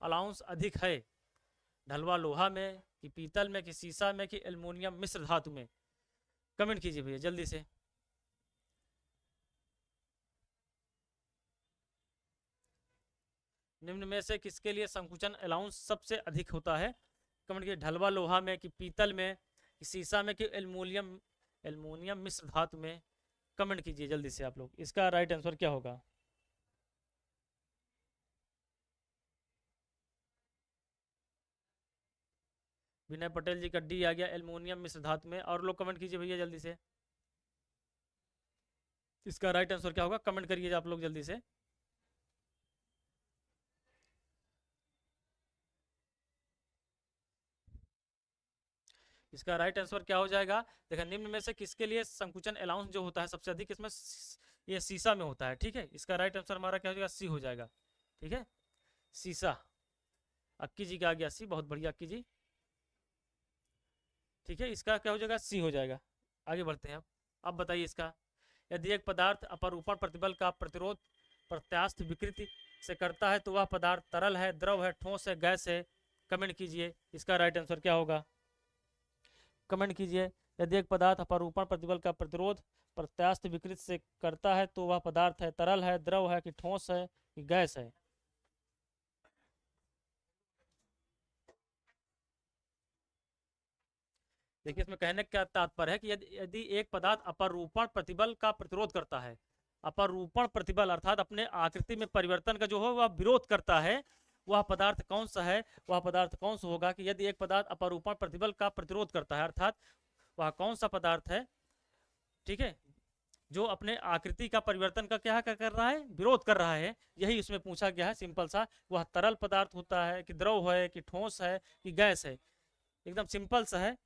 अलाउंस अधिक है? ढलवा लोहा में, कि पीतल में, कि सीसा में, कि एल्युमिनियम मिश्र धातु में? कमेंट कीजिए भैया जल्दी से। निम्न में से किसके लिए संकुचन अलाउंस सबसे अधिक होता है? कमेंट कीजिए। ढलवा लोहा में, कि पीतल में, कि सीसा में, कि एल्युमिनियम, एल्युमिनियम मिश्र धातु में? कमेंट कीजिए जल्दी से आप लोग, इसका राइट आंसर क्या होगा? विनय पटेल जी का डी आ गया, एल्युमिनियम मिश्र धातु में। और लोग कमेंट कीजिए भैया जल्दी से, इसका राइट आंसर क्या होगा? कमेंट करिए आप लोग जल्दी से। इसका राइट आंसर क्या हो जाएगा? देखा, निम्न में से किसके लिए संकुचन अलाउंस जो होता है सबसे अधिक, इसमें ये सीसा में होता है। ठीक है, इसका राइट आंसर हमारा क्या हो जाएगा? सी हो जाएगा। ठीक है, सीसा। अक्की जी का आ गया सी, बहुत बढ़िया अक्की जी। ठीक है, इसका क्या हो जाएगा? सी हो जाएगा। आगे बढ़ते हैं। अब बताइए इसका, यदि एक पदार्थ अपरूपण प्रतिबल का प्रतिरोध प्रत्यास्थ विकृति से करता है तो वह पदार्थ तरल है, द्रव है, ठोस है, गैस है? कमेंट कीजिए, इसका राइट आंसर क्या होगा? कमेंट कीजिए। यदि एक पदार्थ अपरूपण प्रतिबल का प्रतिरोध प्रत्यास्थ विकृत से करता है तो वह पदार्थ है तरल है, द्रव है, कि ठोस है, कि गैस है? देखिए इसमें कहने का तात्पर्य है कि यदि यदि एक पदार्थ अपरूपण प्रतिबल का प्रतिरोध करता है, अपरूपण प्रतिबल अर्थात अपने आकृति में परिवर्तन का जो हो वह विरोध करता है, वह पदार्थ कौन सा है, वह पदार्थ कौन सा होगा कि यदि एक पदार्थ अपरूपण प्रतिबल का प्रतिरोध करता है, अर्थात वह कौन सा पदार्थ है, ठीक है, जो अपने आकृति का परिवर्तन का क्या कर रहा है, विरोध कर रहा है। यही उसमें पूछा गया है सिंपल सा, वह तरल पदार्थ होता है कि द्रव है कि ठोस है कि गैस है, एकदम सिंपल सा है।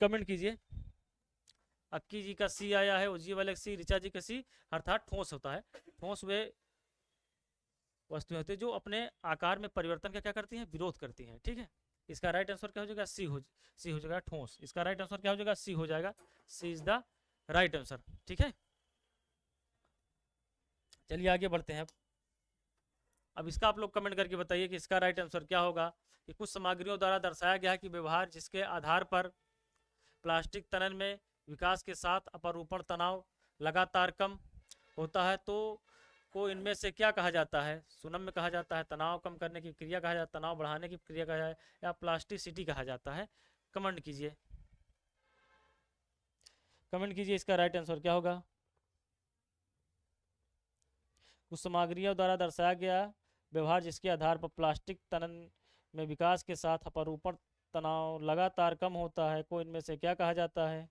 कमेंट कीजिए। अक्की जी का सी आया है, उजी वाले सी, ऋचा जी का सी, अर्थात ठोस होता है। ठोस वे वस्तुएं होती है जो अपने आकार में परिवर्तन का क्या करती हैं, विरोध करती हैं, ठीक है। इसका राइट आंसर क्या हो जाएगा, सी हो जाएगा ठोस। इसका राइट आंसर क्या हो जाएगा, सी हो जाएगा। सी इज द राइट आंसर, ठीक है। चलिए आगे बढ़ते हैं। अब इसका आप लोग कमेंट करके बताइए कि इसका राइट आंसर क्या होगा। कि कुछ सामग्रियों द्वारा दर्शाया गया कि व्यवहार जिसके आधार पर प्लास्टिक तनन में विकास के साथ अपरूपण तनाव लगातार कम होता है तो को इनमें से क्या कहा जाता है। सुनम्य कहा जाता है, तनाव कम करने की क्रिया कहा जाता है, तनाव बढ़ाने की क्रिया कहा जाए, या प्लास्टिसिटी कहा जाता है। कमेंट कीजिए, कमेंट कीजिए इसका राइट आंसर क्या होगा। कुछ सामग्रियों द्वारा दर्शाया गया व्यवहार जिसके आधार पर प्लास्टिक तनन में विकास के साथ अपरूपण तनाव लगातार कम होता है को इनमें से क्या कहा जाता है।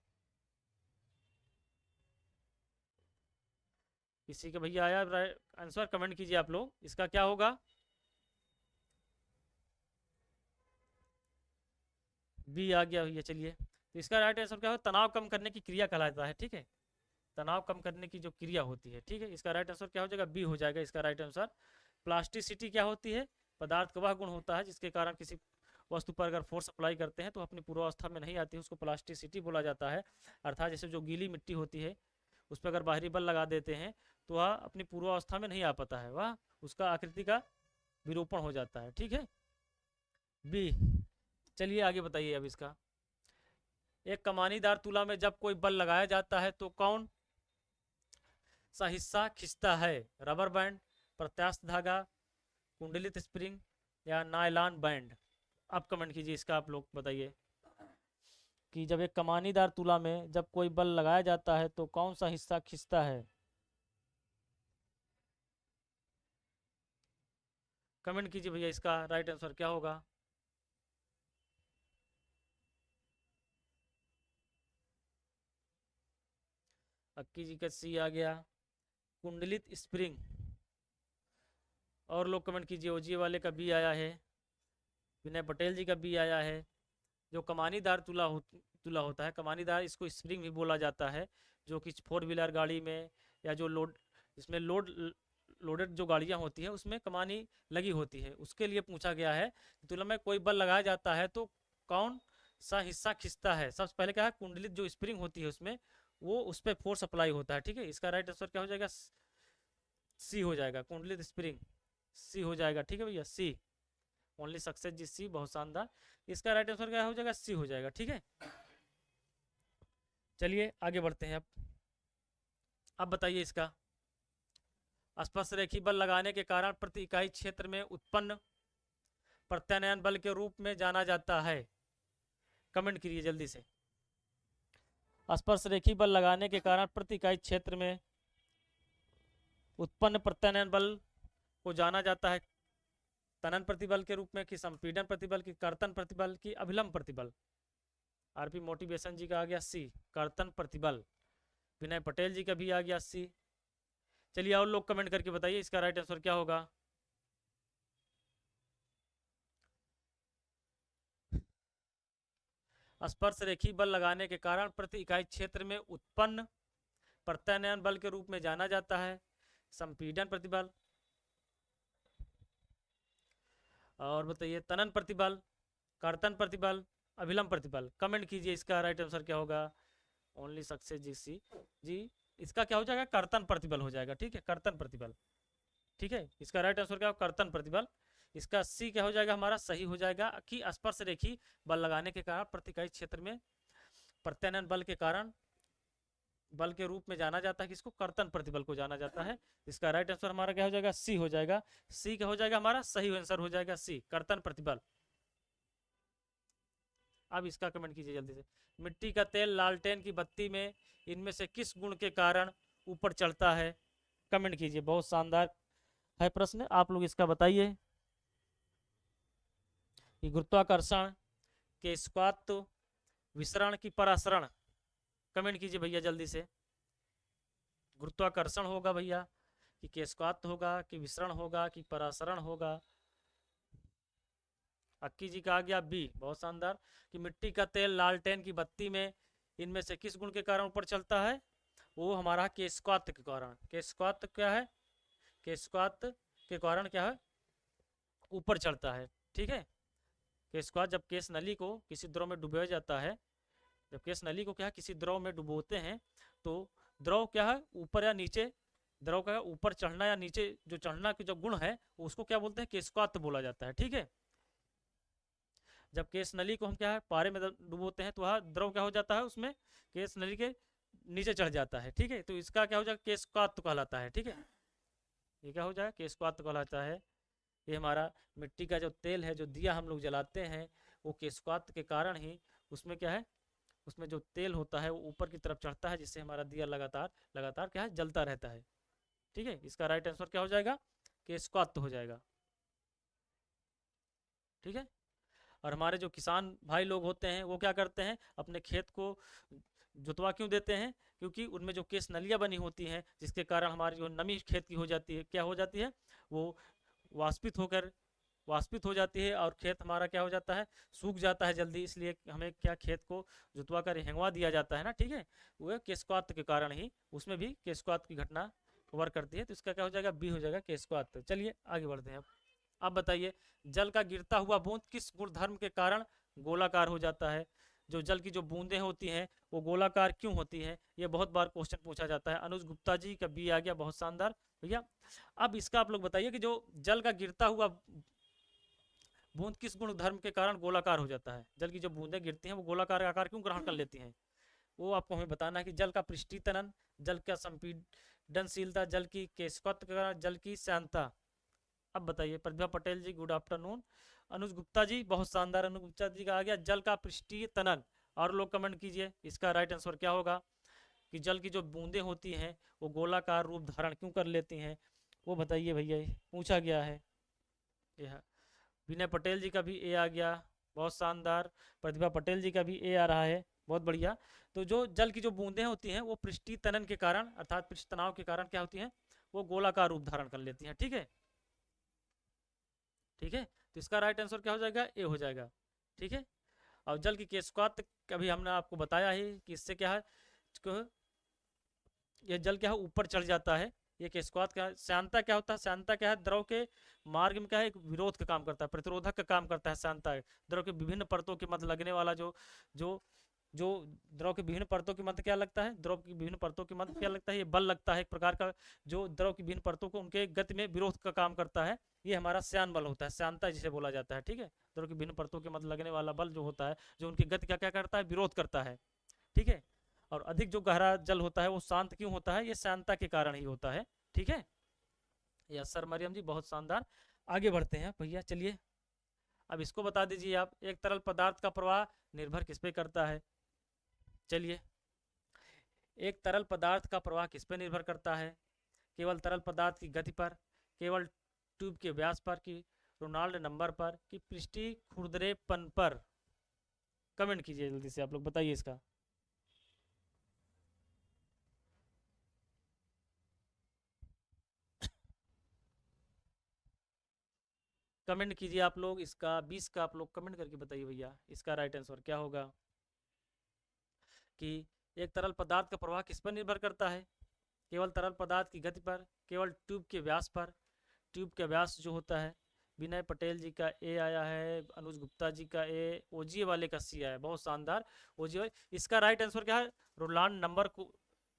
किसी का भैया आया आंसर, कमेंट कीजिए आप लोग, इसका क्या होगा। बी आ गया भैया। चलिए तो इसका राइट आंसर क्या होगा, तनाव कम करने की क्रिया कहलाता है, ठीक है। तनाव कम करने की जो क्रिया होती है, ठीक है। इसका राइट आंसर क्या हो जाएगा, बी हो जाएगा इसका राइट आंसर। प्लास्टिसिटी क्या होती है, पदार्थ का वह गुण होता है जिसके कारण किसी वस्तु पर अगर फोर्स अप्लाई करते हैं तो अपनी पूर्वावस्था में नहीं आती है, उसको प्लास्टिसिटी बोला जाता है। अर्थात जैसे जो गीली मिट्टी होती है उस पर अगर बाहरी बल लगा देते हैं तो वह अपनी पूर्वावस्था में नहीं आ पाता है, वह उसका आकृति का विरूपण हो जाता है, ठीक है। बी। चलिए आगे बताइए अब इसका। एक कमानीदार तुला में जब कोई बल लगाया जाता है तो कौन सा हिस्सा खिंचता है, रबर बैंड, प्रत्यास्थ धागा, कुंडलित स्प्रिंग, या नायलॉन बैंड। अब कमेंट कीजिए इसका आप लोग बताइए कि जब एक कमानीदार तुला में जब कोई बल लगाया जाता है तो कौन सा हिस्सा खिंचता है। कमेंट कीजिए भैया इसका राइट आंसर क्या होगा। अक्की जी का सी आ गया, कुंडलित स्प्रिंग। और लोग कमेंट कीजिए। ओजी वाले का बी आया है, विनय पटेल जी का बी आया है। जो कमानीदार तुला होता है, कमानीदार इसको स्प्रिंग भी बोला जाता है, जो कि 4 व्हीलर गाड़ी में या जो इसमें लोडेड जो गाड़ियां होती है उसमें कमानी लगी होती है, उसके लिए पूछा गया है। तुला में कोई बल लगाया जाता है तो कौन सा हिस्सा खिंचता है। सबसे पहले क्या है, कुंडलित जो स्प्रिंग होती है उसमें वो उस पर फोर्स अप्लाई होता है, ठीक है। इसका राइट आंसर क्या हो जाएगा, सी हो जाएगा, कुंडलित स्प्रिंग सी हो जाएगा, ठीक है भैया। सी ओनली सक्सेस जी, सी, बहुत शानदार। इसका राइट आंसर क्या हो जाएगा, सी हो जाएगा, ठीक है। चलिए आगे बढ़ते हैं। अब बताइए इसका। स्पर्श रेखी बल लगाने के कारण प्रति इकाई क्षेत्र में उत्पन्न प्रत्यानयन बल के रूप में जाना जाता है। कमेंट करिए जल्दी से। स्पर्श रेखी बल लगाने के कारण प्रति इकाई क्षेत्र में उत्पन्न प्रत्यानयन बल को जाना जाता है तनन प्रतिबल के रूप में, कि संपीड़न प्रतिबल, की कर्तन प्रतिबल, की अभिलंब प्रतिबल। आरपी मोटिवेशन जी का आ गया सी, कर्तन प्रतिबल। विनय पटेल जी का भी आ गया सी। चलिए और लोग कमेंट करके बताइए इसका राइट आंसर क्या होगा। स्पर्श रेखी बल लगाने के कारण प्रति इकाई क्षेत्र में उत्पन्न प्रत्यानयन बल के रूप में जाना जाता है संपीड़न प्रतिबल। और बताइए तनन प्रतिबल, कर्तन प्रतिबल, अभिलंब प्रतिबल। कमेंट कीजिए इसका राइट आंसर क्या होगा। ओनली सक्सेस जी, सी जी। इसका क्या हो जाएगा, कर्तन प्रतिबल हो जाएगा, ठीक है, कर्तन प्रतिबल, ठीक है। इसका राइट आंसर क्या होगा, कर्तन प्रतिबल। इसका सी क्या हो जाएगा हमारा, सही हो जाएगा कि स्पर्श रेखी बल लगाने के कारण प्रति इकाई क्षेत्र में प्रत्यानयन बल के कारण बल के रूप में जाना जाता है, किसको, कर्तन प्रतिबल को जाना जाता है। इसका राइट आंसर हमारा क्या हो जाएगा, सी हो जाएगा। सी क्या हो जाएगा हमारा, सही आंसर हो जाएगा सी, कर्तन प्रतिबल। अब इसका कमेंट कीजिए जल्दी से। मिट्टी का तेल लालटेन की बत्ती में इनमें से किस गुण के कारण ऊपर चढ़ता है? कमेंट कीजिए। बहुत शानदार है प्रश्न, आप लोग इसका बताइए। कि गुरुत्वाकर्षण के स्क्वात विसरण की परासरण, कमेंट कीजिए भैया जल्दी से। गुरुत्वाकर्षण होगा भैया कि केस्क्वात होगा कि विसरण होगा कि परासरण होगा? अक्की जी का आ गया बी, बहुत शानदार। कि मिट्टी का तेल लालटेन की बत्ती में इनमें से किस गुण के कारण ऊपर चलता है? वो हमारा केस्क्वात के कारण। केस्क्वात क्या है? केस्क्वात के कारण क्या है? ऊपर चढ़ता है। ठीक है। केस्क्वात जब केस नली को किसी द्रव में डुबोया जाता है, जब केस नली को क्या है किसी द्रव में डुबोते हैं, तो द्रव क्या है ऊपर या नीचे, द्रव का ऊपर चढ़ना या नीचे जो चढ़ना के जो गुण है उसको क्या बोलते हैं? केस्क्वात बोला जाता है। ठीक है। जब केस नली को हम क्या है पारे में डुबोते हैं तो वह द्रव क्या हो जाता है, उसमें केस नली के नीचे चढ़ जाता है। ठीक है। तो इसका क्या हो जाएगा? केस्क्वात कहलाता है। ठीक है। ये क्या हो जाएगा? केस्क्वात कहलाता है। ये हमारा मिट्टी का जो तेल है, जो दिया हम लोग जलाते हैं, वो केस्क्वात के कारण ही उसमें क्या है, उसमें जो तेल होता है वो ऊपर की तरफ चढ़ता है, जिससे हमारा दिया लगातार लगातार क्या है जलता रहता है। ठीक है। इसका राइट आंसर क्या हो जाएगा? केस्क्वात हो जाएगा। ठीक है। और हमारे जो किसान भाई लोग होते हैं वो क्या करते हैं? अपने खेत को जुतवा क्यों देते हैं? क्योंकि उनमें जो केस नलियाँ बनी होती हैं, जिसके कारण हमारी जो नमी खेत की हो जाती है, क्या हो जाती है, वो वाष्पित हो जाती है और खेत हमारा क्या हो जाता है? सूख जाता है जल्दी। इसलिए हमें क्या खेत को जुतवा कर हेंगवा दिया जाता है ना। ठीक है। वो केस्क्वात के कारण ही, उसमें भी केस्क्वात की घटना वर्क करती है। तो इसका क्या हो जाएगा? बी हो जाएगा, केस्क्वात। चलिए आगे बढ़ते हैं। अब बताइए, जल का गिरता हुआ बूंद किस गुणधर्म के कारण गोलाकार हो जाता है? जो जल की जो बूंदें होती हैं वो गोलाकार क्यों होती हैं? ये बहुत बार क्वेश्चन पूछा जाता है। अनुज गुप्ता जी का बी आ गया, बहुत शानदार भैया। अब इसका आप लोग बताइए कि जो जल का गिरता हुआ बूंद किस गुण धर्म के कारण गोलाकार हो जाता है? जल की जो बूंदें गिरती हैं वो गोलाकार आकार क्यों ग्रहण कर लेती हैं? वो आपको हमें बताना है। कि जल का पृष्ठीतनन, जल का संपीडनशीलता, जल की केशवत्व के कारण, जल की श्यानता। अब बताइए प्रतिभा पटेल जी, गुड आफ्टरनून। अनुज गुप्ता जी, बहुत शानदार। अनुज गुप्ता जी का आ गया जल का पृष्ठीतनन। और लोग कमेंट कीजिए इसका राइट आंसर क्या होगा? कि जल की जो बूंदें होती हैं वो गोलाकार रूप धारण क्यों कर लेती हैं, वो बताइए भैया, पूछा गया है। यह विनय पटेल जी का भी ए आ गया, बहुत शानदार। प्रतिभा पटेल जी का भी ए आ रहा है, बहुत बढ़िया। तो जो जल की जो बूंदें होती हैं वो पृष्ठीय तनन के कारण अर्थात पृष्ठ तनाव के कारण क्या होती हैं? वो गोलाकार रूप धारण कर लेती हैं। ठीक है। ठीक है। तो इसका राइट आंसर क्या हो जाएगा? ए हो जाएगा। ठीक है। और जल की केशकात कभी हमने आपको बताया ही कि इससे क्या है, यह जल क्या है ऊपर चढ़ जाता है। ये केशकात क्या है? श्यानता क्या होता है? श्यानता क्या है? द्रव के मार्ग में क्या है, एक विरोध का काम करता है, प्रतिरोधक का काम करता है। श्यानता द्रव के विभिन्न परतों के मध्य लगने वाला जो जो जो द्रव के विभिन्न परतों के मध्य क्या लगता है, द्रव की विभिन्न परतों के मध्य क्या लगता है, ये बल लगता है एक प्रकार का, जो द्रव की विभिन्न परतों को उनके गति में विरोध का काम करता है। ये हमारा श्यान बल होता है, श्यानता जिसे बोला जाता है। ठीक है। द्रव की विभिन्न परतों के मध्य लगने वाला बल जो होता है, जो उनकी गति का क्या करता है, विरोध करता है। ठीक है। और अधिक जो गहरा जल होता है वो शांत क्यों होता है? ये श्यानता के कारण ही होता है। ठीक है। यस सर मरियम जी, बहुत शानदार। आगे बढ़ते हैं भैया, चलिए अब इसको बता दीजिए आप, एक तरल पदार्थ का प्रवाह निर्भर किस पे करता है? चलिए, एक तरल पदार्थ का प्रवाह किस पे निर्भर करता है? केवल तरल पदार्थ की गति पर, केवल ट्यूब के व्यास पर, कि रोनाल्ड नंबर पर, कि पृष्ठीय खुरदरेपन पर? कमेंट कीजिए जल्दी से, आप लोग बताइए इसका। कमेंट कीजिए आप लोग इसका, 20 का आप लोग कमेंट करके बताइए भैया इसका राइट आंसर क्या होगा। कि एक तरल पदार्थ का प्रवाह किस पर निर्भर करता है? केवल तरल पदार्थ की गति पर, केवल ट्यूब के व्यास पर, ट्यूब का व्यास जो होता है। विनय पटेल जी का ए आया है, अनुज गुप्ता जी का ए, ओजीए वाले का सी आया है, बहुत शानदार। ओजीए, इसका राइट आंसर क्या है? रोलांड नंबर को,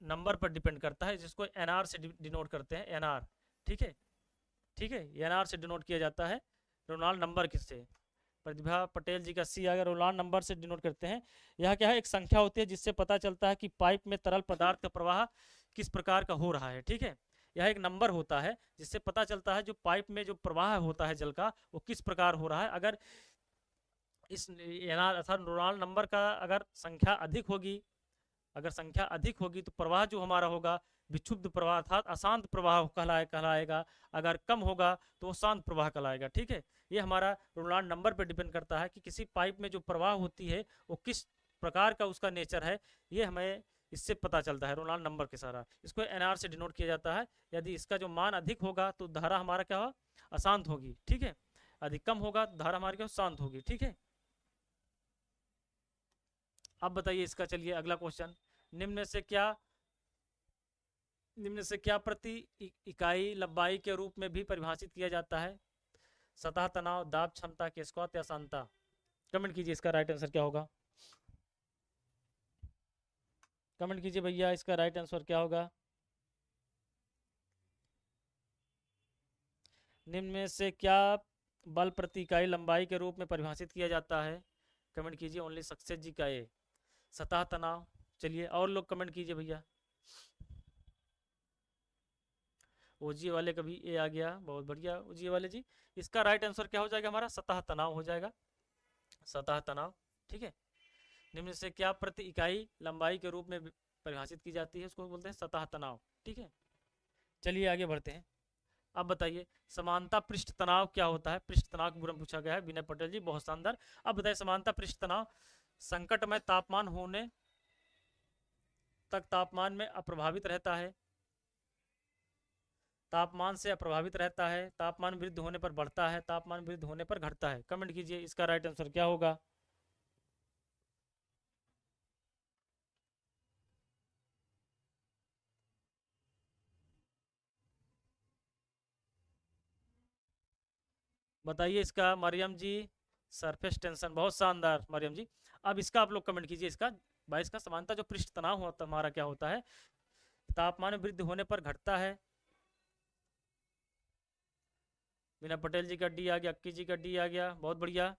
नंबर पर डिपेंड करता है, जिसको एनआर से डिनोट करते हैं, एनआर। ठीक है। ठीक है। एनआर से डिनोट किया जाता है, रोनाल्ड नंबर किससे? प्रतिभा पटेल जी का सी अगर रोलांड नंबर से डिनोट करते हैं। यह क्या है, एक संख्या होती है जिससे पता चलता है कि पाइप में तरल पदार्थ का प्रवाह किस प्रकार का हो रहा है। ठीक है। यह एक नंबर होता है जिससे पता चलता है जो पाइप में जो प्रवाह होता है जल का, वो किस प्रकार हो रहा है। अगर इस एनआर अर्थात रोनाल्ड नंबर का अगर संख्या अधिक होगी तो प्रवाह जो हमारा होगा विक्षुब्ध प्रवाह अर्थात अशांत प्रवाह कहलाएगा। अगर कम होगा तो वो शांत प्रवाह कहलाएगा। ठीक है, ये हमारा रोनाल्ड नंबर पे डिपेंड करता है कि किसी पाइप में जो प्रवाह होती है वो किस प्रकार का उसका नेचर है, ये हमें इससे पता चलता है रोनाल्ड नंबर के सारा। इसको एनआर से डिनोट किया जाता है। यदि इसका जो मान अधिक होगा तो धारा हमारा क्या होगा, अशांत होगी। ठीक है, अधिक कम होगा तो धारा हमारी क्या शांत होगी। ठीक है, अब बताइए इसका, चलिए अगला क्वेश्चन। निम्न से क्या प्रति इकाई लंबाई के रूप में भी परिभाषित किया जाता है? सतह तनाव, दाब क्षमता, केस्कॉत या सांता? कमेंट कीजिए, इसका राइट आंसर क्या होगा। कमेंट कीजिए भैया, इसका राइट आंसर क्या होगा। निम्न में से क्या बल प्रति इकाई लंबाई के रूप में परिभाषित किया जाता है? कमेंट कीजिए, ओनली सक्सेस जी का ए, सतह तनाव। चलिए और लोग कमेंट कीजिए भैया। ओजी वाले का भी ए आ गया, बहुत बढ़िया ओजी वाले जी। इसका राइट आंसर क्या हो जाएगा हमारा, सतह तनाव हो जाएगा, सतह तनाव। ठीक है, निम्न से क्या प्रति इकाई लंबाई के रूप में परिभाषित की जाती है, उसको बोलते हैं सतह तनाव। ठीक है, चलिए आगे बढ़ते हैं। अब बताइए समानता पृष्ठ तनाव क्या होता है? पृष्ठ तनाव के बारे में पूछा गया है, विनय पटेल जी, बहुत शानदार। अब बताइए समानता पृष्ठ तनाव संकट में तापमान होने तक तापमान में अप्रभावित रहता है, तापमान से अप्रभावित रहता है, तापमान वृद्धि होने पर बढ़ता है, तापमान वृद्धि होने पर घटता है। कमेंट कीजिए, इसका राइट आंसर क्या होगा। बताइए इसका, मरियम जी, सरफेस टेंशन, बहुत शानदार मरियम जी। अब इसका आप लोग कमेंट कीजिए, इसका 22 का समानता जो पृष्ठ तनाव होता हमारा क्या होता है, तापमान वृद्धि होने पर घटता है। मीना पटेल जी का डी आ गया, अक्की जी का डी आ गया, बहुत बढ़िया।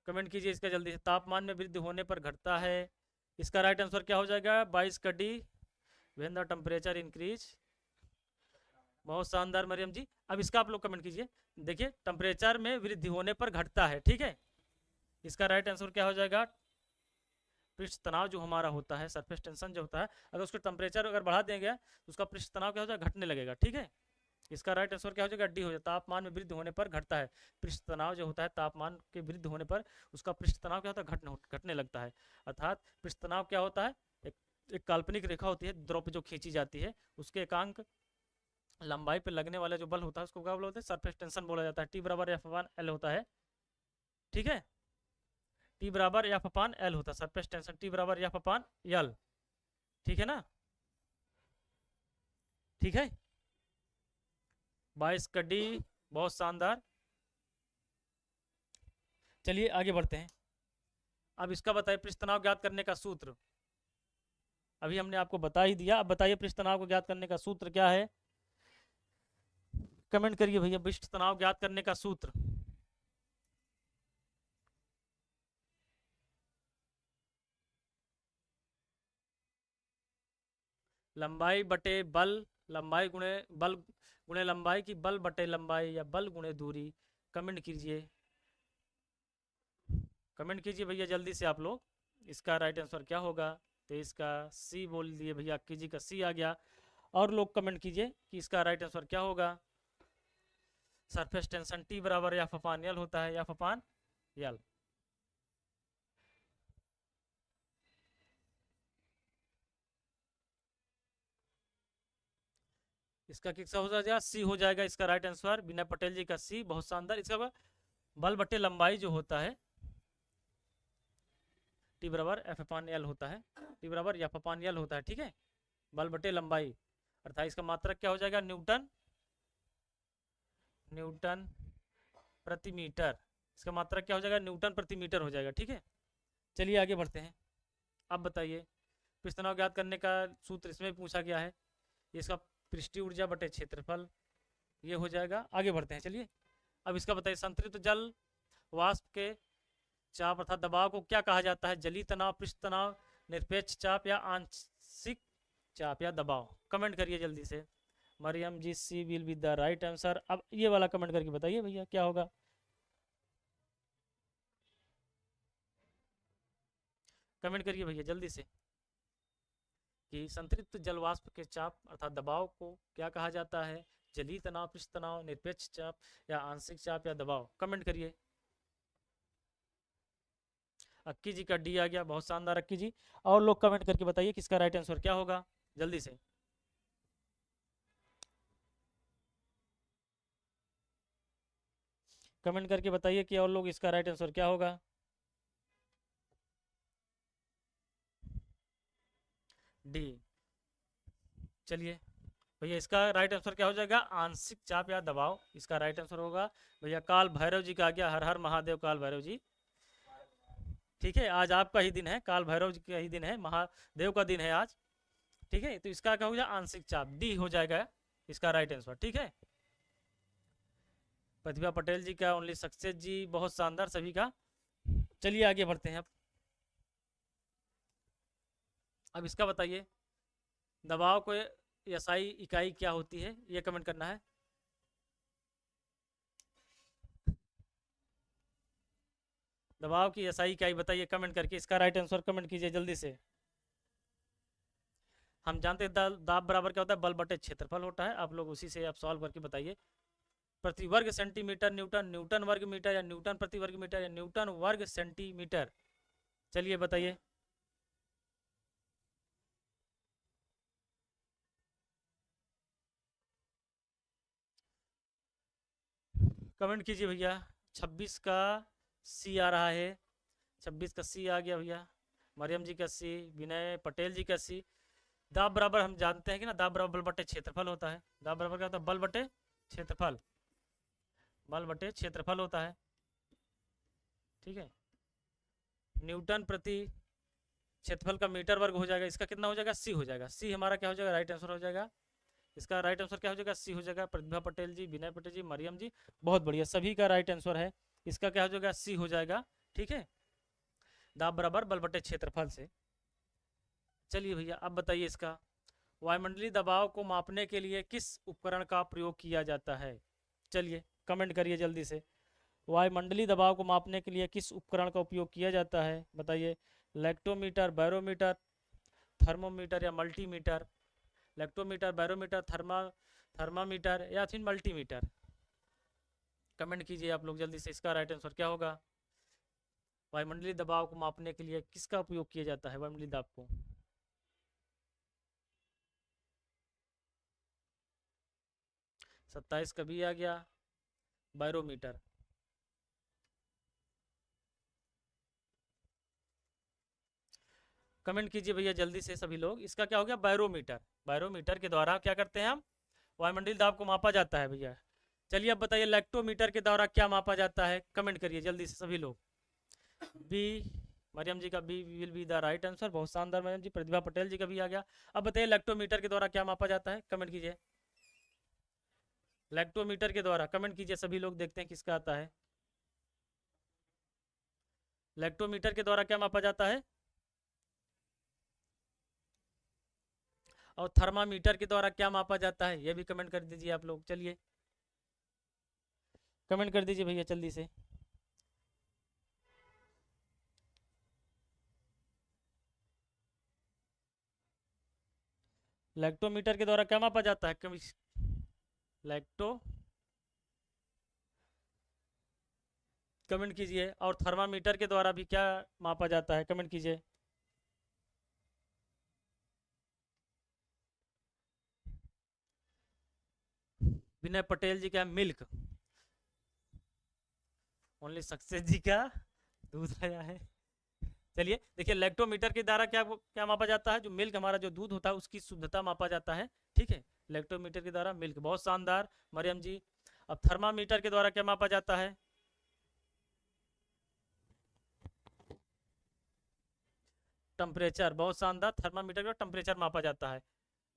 कमेंट कीजिए इसका जल्दी से, तापमान में वृद्धि होने पर घटता है। इसका राइट आंसर क्या हो जाएगा, 22 का D, when the temperature increase. बहुत शानदार मरियम जी। अब इसका आप लोग कमेंट कीजिए, देखिए टेम्परेचर में वृद्धि होने पर घटता है। ठीक है, इसका राइट आंसर क्या हो जाएगा, पृष्ठ तनाव जो हमारा होता है, सरफेस टेंशन जो होता है, अगर उसका टेम्परेचर अगर बढ़ा देंगे तो उसका पृष्ठ तनाव क्या हो जाएगा, घटने लगेगा। ठीक है, इसका राइट आंसर क्या हो जाएगा, डी हो जाएगा, तापमान में वृद्धि होने पर घटता है। पृष्ठ तनाव जो होता है तापमान के वृद्धि होने पर उसका पृष्ठ तनाव क्या होता है, घटने लगता है। अर्थात पृष्ठ तनाव क्या होता है, एक काल्पनिक रेखा होती है द्रव पे जो खींची जाती है, उसके एकांक लंबाई पे लगने वाला जो बल होता है उसको क्या बोलते हैं, सरफेस टेंशन बोला जाता है। टी बराबर एफ अपान एल होता है। ठीक है, टी बराबर एफ अपान एल होता है सरफेस टेंशन, टी बराबर एफ अपान एल। ठीक है ना, ठीक है, 22 का डी, बहुत शानदार। चलिए आगे बढ़ते हैं। अब इसका बताइए पृष्ठ तनाव ज्ञात करने का सूत्र, अभी हमने आपको बता ही दिया। अब बताइए पृष्ठ तनाव को ज्ञात करने का सूत्र क्या है, कमेंट करिए भैया, पृष्ठ तनाव ज्ञात करने का सूत्र। लंबाई बटे बल, लंबाई गुणे बल गुणे लंबाई की बल बटे लंबाई या बल गुणे दूरी। कमेंट कीजिए, कमेंट कीजिए भैया जल्दी से आप लोग, इसका राइट आंसर क्या होगा। तो इसका सी बोल दिए भैया, अक्की जी का सी आ गया। और लोग कमेंट कीजिए कि इसका राइट आंसर क्या होगा। सरफेस टेंशन टी बराबर एफ अपान एल होता है, एफ अपान एल। इसका किसका हो जाएगा, सी हो जाएगा इसका राइट आंसर, विनय पटेल जी का सी, बहुत शानदार। इसका बल बटे लंबाई जो होता है टी बराबर एफ अपान एल होता है, टी बराबर एफ अपान एल होता है। ठीक है, बल बटे लंबाई अर्थात इसका मात्रक क्या हो जाएगा, न्यूटन, न्यूटन प्रति मीटर। इसका मात्रक क्या हो जाएगा, न्यूटन प्रति मीटर हो जाएगा। ठीक है, चलिए आगे बढ़ते हैं। अब बताइए पृष्ठ तनाव ज्ञात करने का सूत्र इसमें पूछा गया है, इसका पृष्ठीय ऊर्जा बटे क्षेत्रफल, ये हो जाएगा। आगे बढ़ते हैं, चलिए अब इसका बताइए संतृप्त जल वाष्प के चाप अर्थात दबाव को क्या कहा जाता है, जलीय तनाव, पृष्ठ तनाव, निरपेक्ष चाप या आंशिक चाप या दबाव। कमेंट करिए जल्दी से। Mariyam ji, C will be the right answer. अब ये वाला कमेंट करके बताइए भैया क्या होगा। कमेंट करिए भैया जल्दी से कि संतृप्त जल वाष्प के चाप अर्थात दबाव को क्या कहा जाता है। जलीय तनाव, पृष्ठ तनाव, निरपेक्ष चाप या आंशिक चाप या दबाव। कमेंट करिए। अक्की जी का डी आ गया, बहुत शानदार अक्की जी। और लोग कमेंट करके बताइए किसका राइट आंसर क्या होगा जल्दी से। कमेंट करके बताइए कि और लोग इसका राइट आंसर क्या होगा। डी। चलिए भैया इसका राइट आंसर क्या हो जाएगा, आंशिक चाप या दबाव। इसका राइट आंसर होगा भैया। काल भैरव जी का आ गया, हर हर महादेव काल भैरव जी। ठीक है, आज आपका ही दिन है, काल भैरव जी का ही दिन है, महादेव का दिन है आज। ठीक है, तो इसका क्या हो जाएगा, आंशिक चाप। डी हो जाएगा इसका राइट आंसर। ठीक है, प्रतिभा पटेल जी का, ओनली सक्सेस जी, बहुत शानदार सभी का। चलिए आगे बढ़ते हैं। अब इसका बताइए दबाव को एसआई इकाई क्या होती है, ये कमेंट करना है। दबाव की एसआई इकाई बताइए कमेंट करके। इसका राइट आंसर कमेंट कीजिए जल्दी से। हम जानते हैं दाब बराबर क्या होता है, बल बटे क्षेत्रफल होता है। आप लोग उसी से आप सॉल्व करके बताइए। प्रति वर्ग सेंटीमीटर न्यूटन, न्यूटन वर्ग मीटर या न्यूटन प्रति वर्ग मीटर या न्यूटन वर्ग सेंटीमीटर। चलिए बताइए। कमेंट कीजिए भैया। 26 का सी आ रहा है, 26 का सी आ गया भैया। मरियम जी का सी, विनय पटेल जी का सी। दाब बराबर हम जानते हैं कि ना, दाब बराबर बल बटे क्षेत्रफल होता है। दाब बराबर क्या होता है, बल बटे क्षेत्रफल। बल बटे क्षेत्रफल होता है। ठीक है, न्यूटन प्रति क्षेत्रफल का मीटर वर्ग हो जाएगा। इसका कितना हो जाएगा, सी हो जाएगा। सी हमारा क्या हो जाएगा, राइट आंसर हो जाएगा। इसका राइट आंसर क्या हो जाएगा, सी हो जाएगा। प्रतिभा पटेल जी, विनय पटेल जी, मरियम जी, बहुत बढ़िया, सभी का राइट आंसर है। इसका क्या हो जाएगा, सी हो जाएगा। ठीक है, दाब बराबर बल बटे क्षेत्रफल से। चलिए भैया अब बताइए इसका, वायुमंडलीय दबाव को मापने के लिए किस उपकरण का प्रयोग किया जाता है। चलिए कमेंट करिए जल्दी से। वायुमंडलीय दबाव को मापने के लिए किस उपकरण का उपयोग किया जाता है बताइए। लैक्टोमीटर, बैरोमीटर, थर्मोमीटर या मल्टीमीटर। लैक्टोमीटर, बैरोमीटर, थर्मामीटर या फिर मल्टीमीटर। कमेंट कीजिए आप लोग जल्दी से। इसका राइट आंसर क्या होगा। वायुमंडलीय दबाव को मापने के लिए किसका उपयोग किया जाता है, वायुमंडलीय दाब को। 27 कभी आ गया, बैरोमीटर। कमेंट कीजिए भैया जल्दी से सभी लोग। इसका क्या हो गया, बैरोमीटर। बैरोमीटर के द्वारा क्या करते हैं हम, वायुमंडलीय दाब को मापा जाता है भैया। चलिए अब बताइए लैक्टोमीटर के द्वारा क्या मापा जाता है। कमेंट करिए जल्दी से सभी लोग। बी, मरियम जी का B will be the right answer, बहुत शानदार मरियम जी। प्रतिभा पटेल जी का भी आ गया। अब बताइए लैक्टोमीटर के द्वारा क्या मापा जाता है, कमेंट कीजिए। लैक्टोमीटर के द्वारा कमेंट कीजिए सभी लोग, देखते हैं किसका आता है। लैक्टोमीटर के द्वारा क्या मापा जाता है, और थर्मामीटर के द्वारा क्या मापा जाता है, ये भी कमेंट कर दीजिए आप लोग। चलिए कमेंट कर दीजिए भैया जल्दी से। लैक्टोमीटर के द्वारा क्या मापा जाता है, लैक्टो, कमेंट कीजिए। और थर्मामीटर के द्वारा भी क्या मापा जाता है, कमेंट कीजिए। विनय पटेल जी का मिल्क, ओनली सक्सेस जी का दूध आया है। चलिए देखिए लैक्टोमीटर के द्वारा क्या क्या मापा जाता है, जो मिल्क हमारा जो दूध होता है उसकी शुद्धता मापा जाता है। ठीक है, लैक्टोमीटर के द्वारा मिल्क, बहुत शानदार मरियम जी। अब थर्मामीटर के द्वारा क्या मापा जाता है, टेम्परेचर, बहुत शानदार। थर्मामीटर का टेम्परेचर मापा जाता है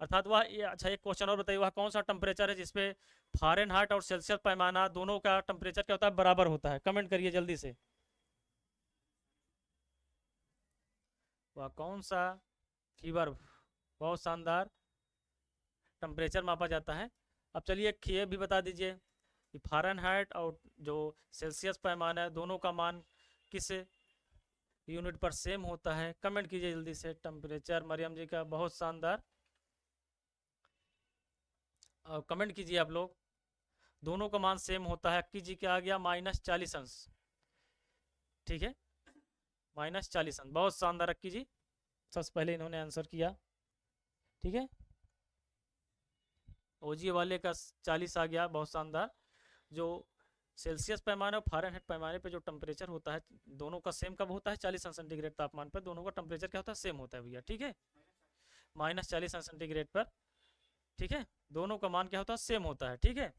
अर्थात वह अच्छा एक क्वेश्चन और बताइए, वह कौन सा टेम्परेचर है जिसपे फ़ारेनहाइट और सेल्सियस पैमाना दोनों का टेम्परेचर क्या होता है, बराबर होता है। कमेंट करिए जल्दी से। वह कौन सा फीवर बहुत शानदार, टेम्परेचर मापा जाता है। अब चलिए एक ये भी बता दीजिए कि फ़ारेनहाइट और जो सेल्सियस पैमाना है दोनों का मान किस यूनिट पर सेम होता है? कमेंट कीजिए जल्दी से। टेम्परेचर मरियम जी का बहुत शानदार, और कमेंट कीजिए आप लोग। दोनों का मान सेम होता है। अक्की जी क्या आ गया? -40°। ठीक है, -40°। बहुत शानदार अक्की जी, सबसे पहले इन्होंने आंसर किया। ठीक है, ओजी वाले का 40 आ गया, बहुत शानदार। जो सेल्सियस पैमाने और फ़ारेनहाइट पैमाने पे जो टेम्परेचर होता है दोनों का सेम कब होता है? 40° तापमान पर दोनों का टेम्परेचर क्या होता है? सेम होता है भैया। ठीक है, -40° पर। ठीक है, दोनों का मान क्या होता है? सेम होता है। ठीक है,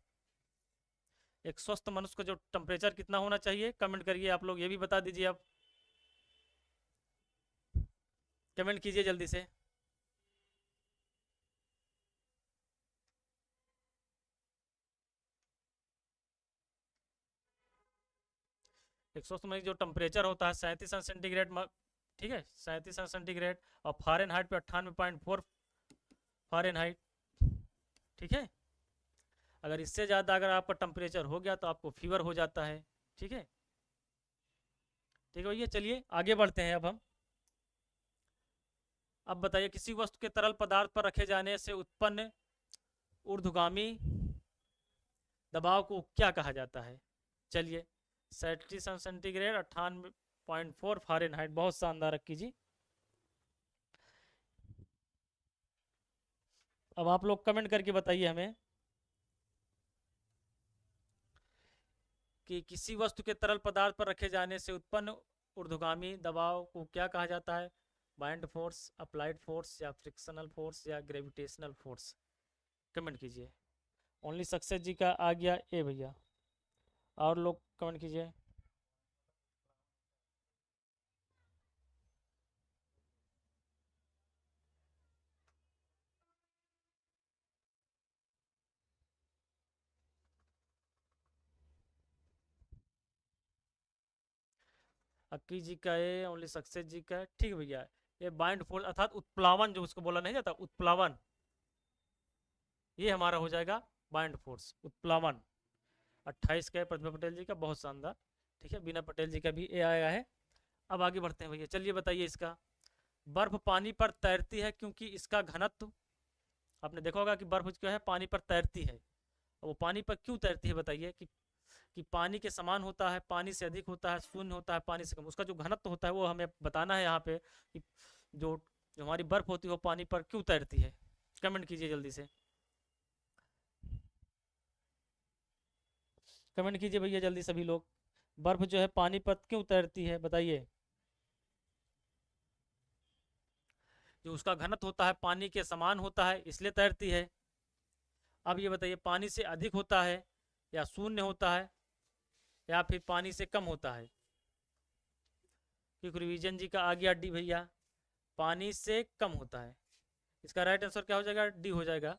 एक स्वस्थ मनुष्य का जो टेम्परेचर कितना होना चाहिए? कमेंट करिए आप लोग, ये भी बता दीजिए आप, कमेंट कीजिए जल्दी से। एक स्वस्थ मनुष्य जो टेम्परेचर होता है 37°। ठीक है, 37°। और फ़ारेनहाइट पे 98.4 फ़ारेनहाइट। ठीक है, अगर इससे ज़्यादा अगर आपका टेम्परेचर हो गया तो आपको फीवर हो जाता है। ठीक है, ठीक है भैया, चलिए आगे बढ़ते हैं अब हम। अब बताइए, किसी वस्तु के तरल पदार्थ पर रखे जाने से उत्पन्न ऊर्ध्वगामी दबाव को क्या कहा जाता है? चलिए, 37°, 98.4 फ़ारेनहाइट। बहुत शानदार रखी जी। अब आप लोग कमेंट करके बताइए हमें कि किसी वस्तु के तरल पदार्थ पर रखे जाने से उत्पन्न ऊर्ध्वगामी दबाव को क्या कहा जाता है? बाइंड फोर्स, अप्लाइड फोर्स, या फ्रिक्शनल फोर्स, या ग्रेविटेशनल फोर्स? कमेंट कीजिए। ओनली सक्सेस जी का आ गया ए भैया, और लोग कमेंट कीजिए। अक्की जी का ए, ओनली सक्सेस जी का है। ठीक है भैया, ये बाइंड फोर्स अर्थात उत्प्लावन जो उसको बोला नहीं जाता, उत्प्लावन, ये हमारा हो जाएगा बाइंड फोर्स, उत्प्लावन। 28 का है प्रतिभा पटेल जी का, बहुत शानदार। ठीक है, बीना पटेल जी का भी ए आया है। अब आगे बढ़ते हैं भैया, चलिए बताइए इसका। बर्फ पानी पर तैरती है क्योंकि इसका घनत्व, आपने देखा होगा कि बर्फ जो है पानी पर तैरती है। वो पानी पर क्यों तैरती है बताइए? कि पानी के समान होता है, पानी से अधिक होता है, शून्य होता है, पानी से कम, उसका जो घनत्व होता है वो हमें बताना है यहाँ पे कि जो जो हमारी बर्फ होती है वो पानी पर क्यों तैरती है? कमेंट कीजिए जल्दी से, कमेंट कीजिए भैया जल्दी सभी लोग। बर्फ जो है पानी पर क्यों तैरती है बताइए? जो उसका घनत्व होता है पानी के समान होता है, इसलिए तैरती है। अब ये बताइए, पानी से अधिक होता है, या शून्य होता है, या फिर पानी से कम होता है? क्योंकि रिवीजन जी का आ गया डी भैया, पानी से कम होता है। इसका राइट आंसर क्या हो जाएगा? डी हो जाएगा।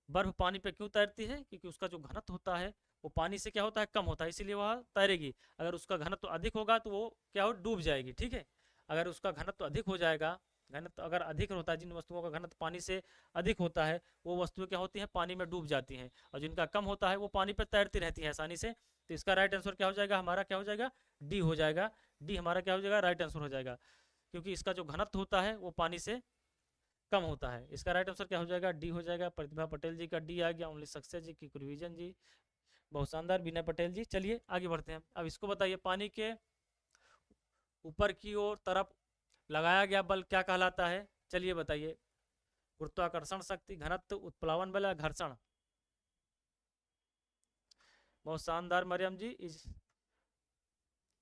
बर्फ पानी पे क्यों तैरती है? क्योंकि उसका जो घनत्व होता है वो पानी से क्या होता है? कम होता है, इसीलिए वह तैरेगी। अगर उसका घनत्व अधिक होगा तो वो क्या हो? डूब जाएगी। ठीक है, अगर उसका घनत्व अधिक हो जाएगा, घनत्व अगर अधिक होता है, जिन वस्तुओं का घनत्व पानी से अधिक होता है वो वस्तुएं क्या होती हैं? पानी में डूब जाती हैं, और जिनका कम होता है वो पानी पर तैरती रहती है आसानी से। तो इसका राइट आंसर क्या हो जाएगा? हमारा क्या हो जाएगा? डी हो जाएगा। डी हमारा क्या हो जाएगा? राइट आंसर हो जाएगा, क्योंकि इसका जो घनत्व होता है वो पानी से कम होता है। इसका राइट आंसर क्या हो जाएगा? डी हो जाएगा। प्रतिभा पटेल जी का डी आ गया, ओनली सक्सेस जी की रिवीजन जी, बहुत शानदार विनय पटेल जी। चलिए आगे बढ़ते हैं। अब इसको बताइए, पानी के ऊपर की ओर तरफ लगाया गया बल क्या कहलाता है? चलिए बताइए। गुरुत्वाकर्षण शक्ति, घनत्व, उत्प्लावन बल, या घर्षण? बहुत शानदार मरियम जी,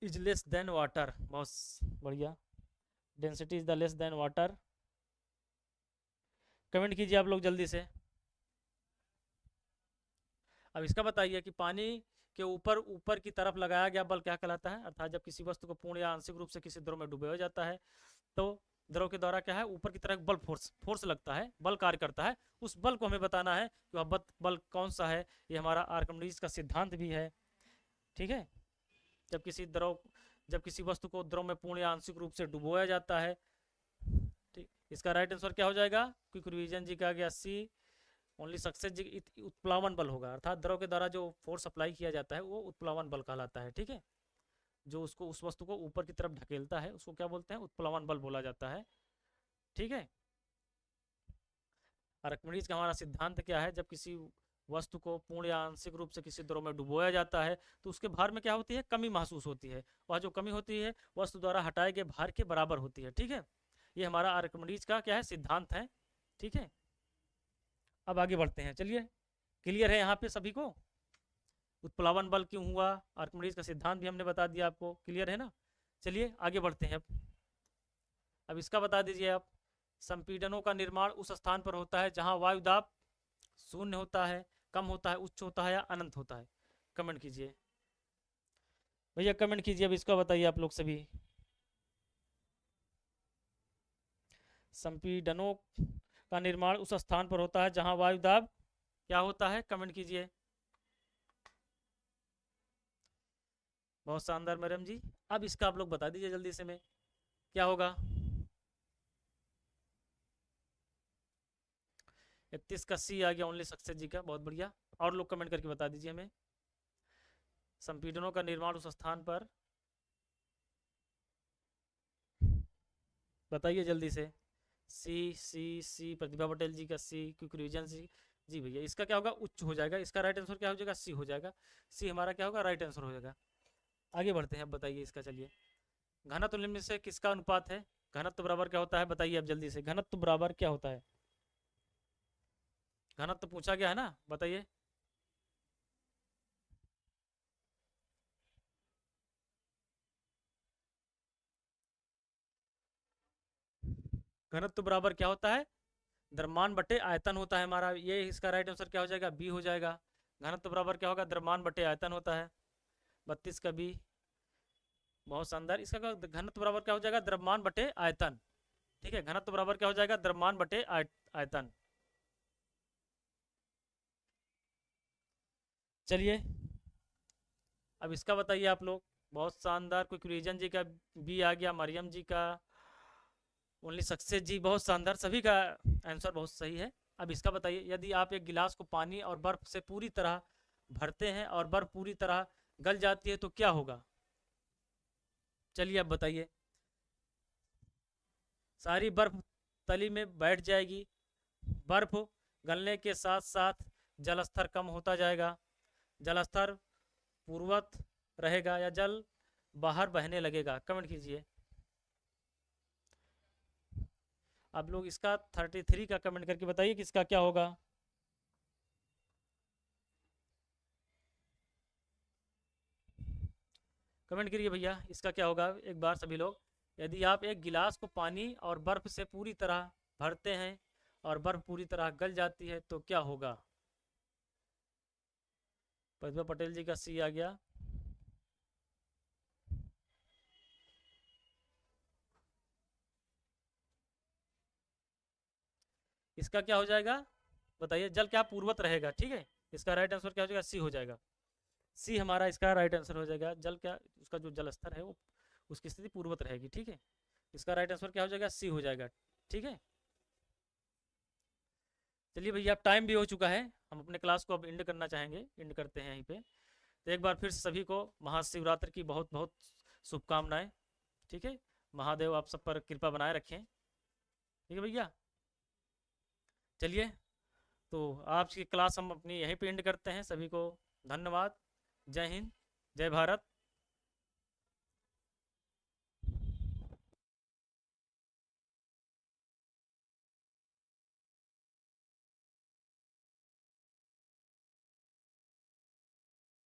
इज लेस देन वाटर, बहुत बढ़िया। Density is the less than water. Comment कीजिए आप लोग जल्दी से। अब इसका बताइए कि पानी के ऊपर ऊपर की तरफ लगाया गया बल क्या कहलाता है? अर्थात जब किसी वस्तु को पूर्ण या आंशिक रूप से किसी द्रव में डुबोया जाता है तो द्रव के द्वारा क्या है? ऊपर की तरफ बल, फोर्स लगता है, बल कार्य करता है। उस बल को हमें बताना है कि वह बल कौन सा है। ये हमारा आर्किमिडीज का सिद्धांत भी है। ठीक है, जब किसी द्रव, जब किसी वस्तु को द्रव में पूर्ण या आंशिक रूप से डुबोया जाता है, ठीक, इसका राइट आंसर क्या हो जाएगा? क्विक रिवीजन जी का आ गया सी। ओनली सक्सेस जी उत्प्लावन बल होगा, अर्थात द्रव के द्वारा जो फोर्स अप्लाई किया जाता है वो उत्प्लावन बल कहलाता है। ठीक है, जो उसको उस वस्तु को ऊपर की तरफ ढकेलता है उसको क्या बोलते हैं? उत्प्लावन बल बोला जाता है। ठीक है, आर्किमिडीज का हमारा सिद्धांत क्या है? जब किसी वस्तु को पूर्ण या आंशिक रूप से किसी द्रव में डुबोया जाता है तो उसके भार में क्या होती है? कमी महसूस होती है। वह जो कमी होती है वस्तु द्वारा हटाए गए भार के बराबर होती है। ठीक है, ये हमारा आर्किमिडीज का क्या है? सिद्धांत है। ठीक है, अब आगे बढ़ते हैं। चलिए, क्लियर है यहाँ पे सभी को? उत्प्लावन बल क्यों हुआ, आर्किमिडीज का सिद्धांत भी हमने बता दिया आपको, क्लियर है ना? चलिए आगे बढ़ते हैं। अब इसका बता दीजिए आप। संपीड़नों का निर्माण उस स्थान पर होता है जहां वायु दाब शून्य होता है, कम होता है, उच्च होता है या अनंत होता है। कमेंट कीजिए भैया, कमेंट कीजिए। अब इसका बताइए आप लोग सभी। संपीड़नों का निर्माण उस स्थान पर होता है जहां वायु दाब क्या होता है? कमेंट कीजिए। बहुत शानदार मैडम जी। अब इसका आप लोग बता दीजिए जल्दी से में क्या होगा? 31 का सी आ गया ओनली सक्सेस जी का, बहुत बढ़िया। और लोग कमेंट करके बता दीजिए हमें। संपीड़नों का निर्माण उस स्थान पर, बताइए जल्दी से। सी सी सी, प्रतिभा पटेल जी का सी, क्विक रिवीजन सी। जी भैया, इसका क्या होगा? उच्च हो जाएगा। इसका राइट आंसर क्या हो जाएगा? सी हो जाएगा। सी हमारा क्या होगा? राइट आंसर हो जाएगा। आगे बढ़ते हैं। अब बताइए इसका। चलिए, घनत्व निम्न से किसका अनुपात है? घनत्व बराबर क्या होता है? बताइए अब जल्दी से। घनत्व बराबर क्या होता है? घनत्व पूछा गया है ना, बताइए। घनत्व बराबर क्या होता है? द्रव्यमान बटे आयतन होता है हमारा। ये इसका राइट आंसर क्या हो जाएगा? बी हो जाएगा। घनत्व बराबर क्या होगा? द्रव्यमान बटे आयतन होता है। 32 का बी, बहुत शानदार। इसका घनत्व बराबर क्या हो जाएगा? द्रव्यमान बटे आयतन। ठीक है, घनत्व बराबर क्या हो जाएगा? द्रव्यमान बटे आयतन। चलिए, अब इसका बताइए आप लोग। बहुत शानदार। क्विक रिवीजन जी का बी आ गया, मरियम जी का ओनली सक्सेस जी, बहुत शानदार। सभी का आंसर बहुत सही है। अब इसका बताइए, यदि आप एक गिलास को पानी और बर्फ से पूरी तरह भरते हैं और बर्फ पूरी तरह गल जाती है तो क्या होगा? चलिए अब बताइए। सारी बर्फ तली में बैठ जाएगी। बर्फ गलने के साथ साथ जलस्तर कम होता जाएगा, जलस्तर पूर्ववत रहेगा या जल बाहर बहने लगेगा। कमेंट कीजिए आप लोग। इसका 33 का कमेंट करके बताइए कि इसका क्या होगा। कमेंट करिए भैया, इसका क्या होगा एक बार सभी लोग। यदि आप एक गिलास को पानी और बर्फ से पूरी तरह भरते हैं और बर्फ पूरी तरह गल जाती है तो क्या होगा? प्रतिभा पटेल जी का सी आ गया। इसका क्या हो जाएगा? बताइए। जल क्या पूर्वत रहेगा। ठीक है, इसका राइट आंसर क्या हो जाएगा? सी हो जाएगा। सी हमारा इसका राइट आंसर हो जाएगा। जल क्या, उसका जो जल स्तर है वो उसकी स्थिति पूर्वत रहेगी। ठीक है, इसका राइट आंसर क्या हो जाएगा? सी हो जाएगा। ठीक है, चलिए भैया, अब टाइम भी हो चुका है। हम अपने क्लास को अब एंड करना चाहेंगे, एंड करते हैं यहीं पे। तो एक बार फिर सभी को महाशिवरात्रि की बहुत बहुत शुभकामनाएं। ठीक है, महादेव आप सब पर कृपा बनाए रखें। ठीक है भैया, चलिए। तो आज की क्लास हम अपनी यहीं पे एंड करते हैं। सभी को धन्यवाद। जय हिंद, जय भारत।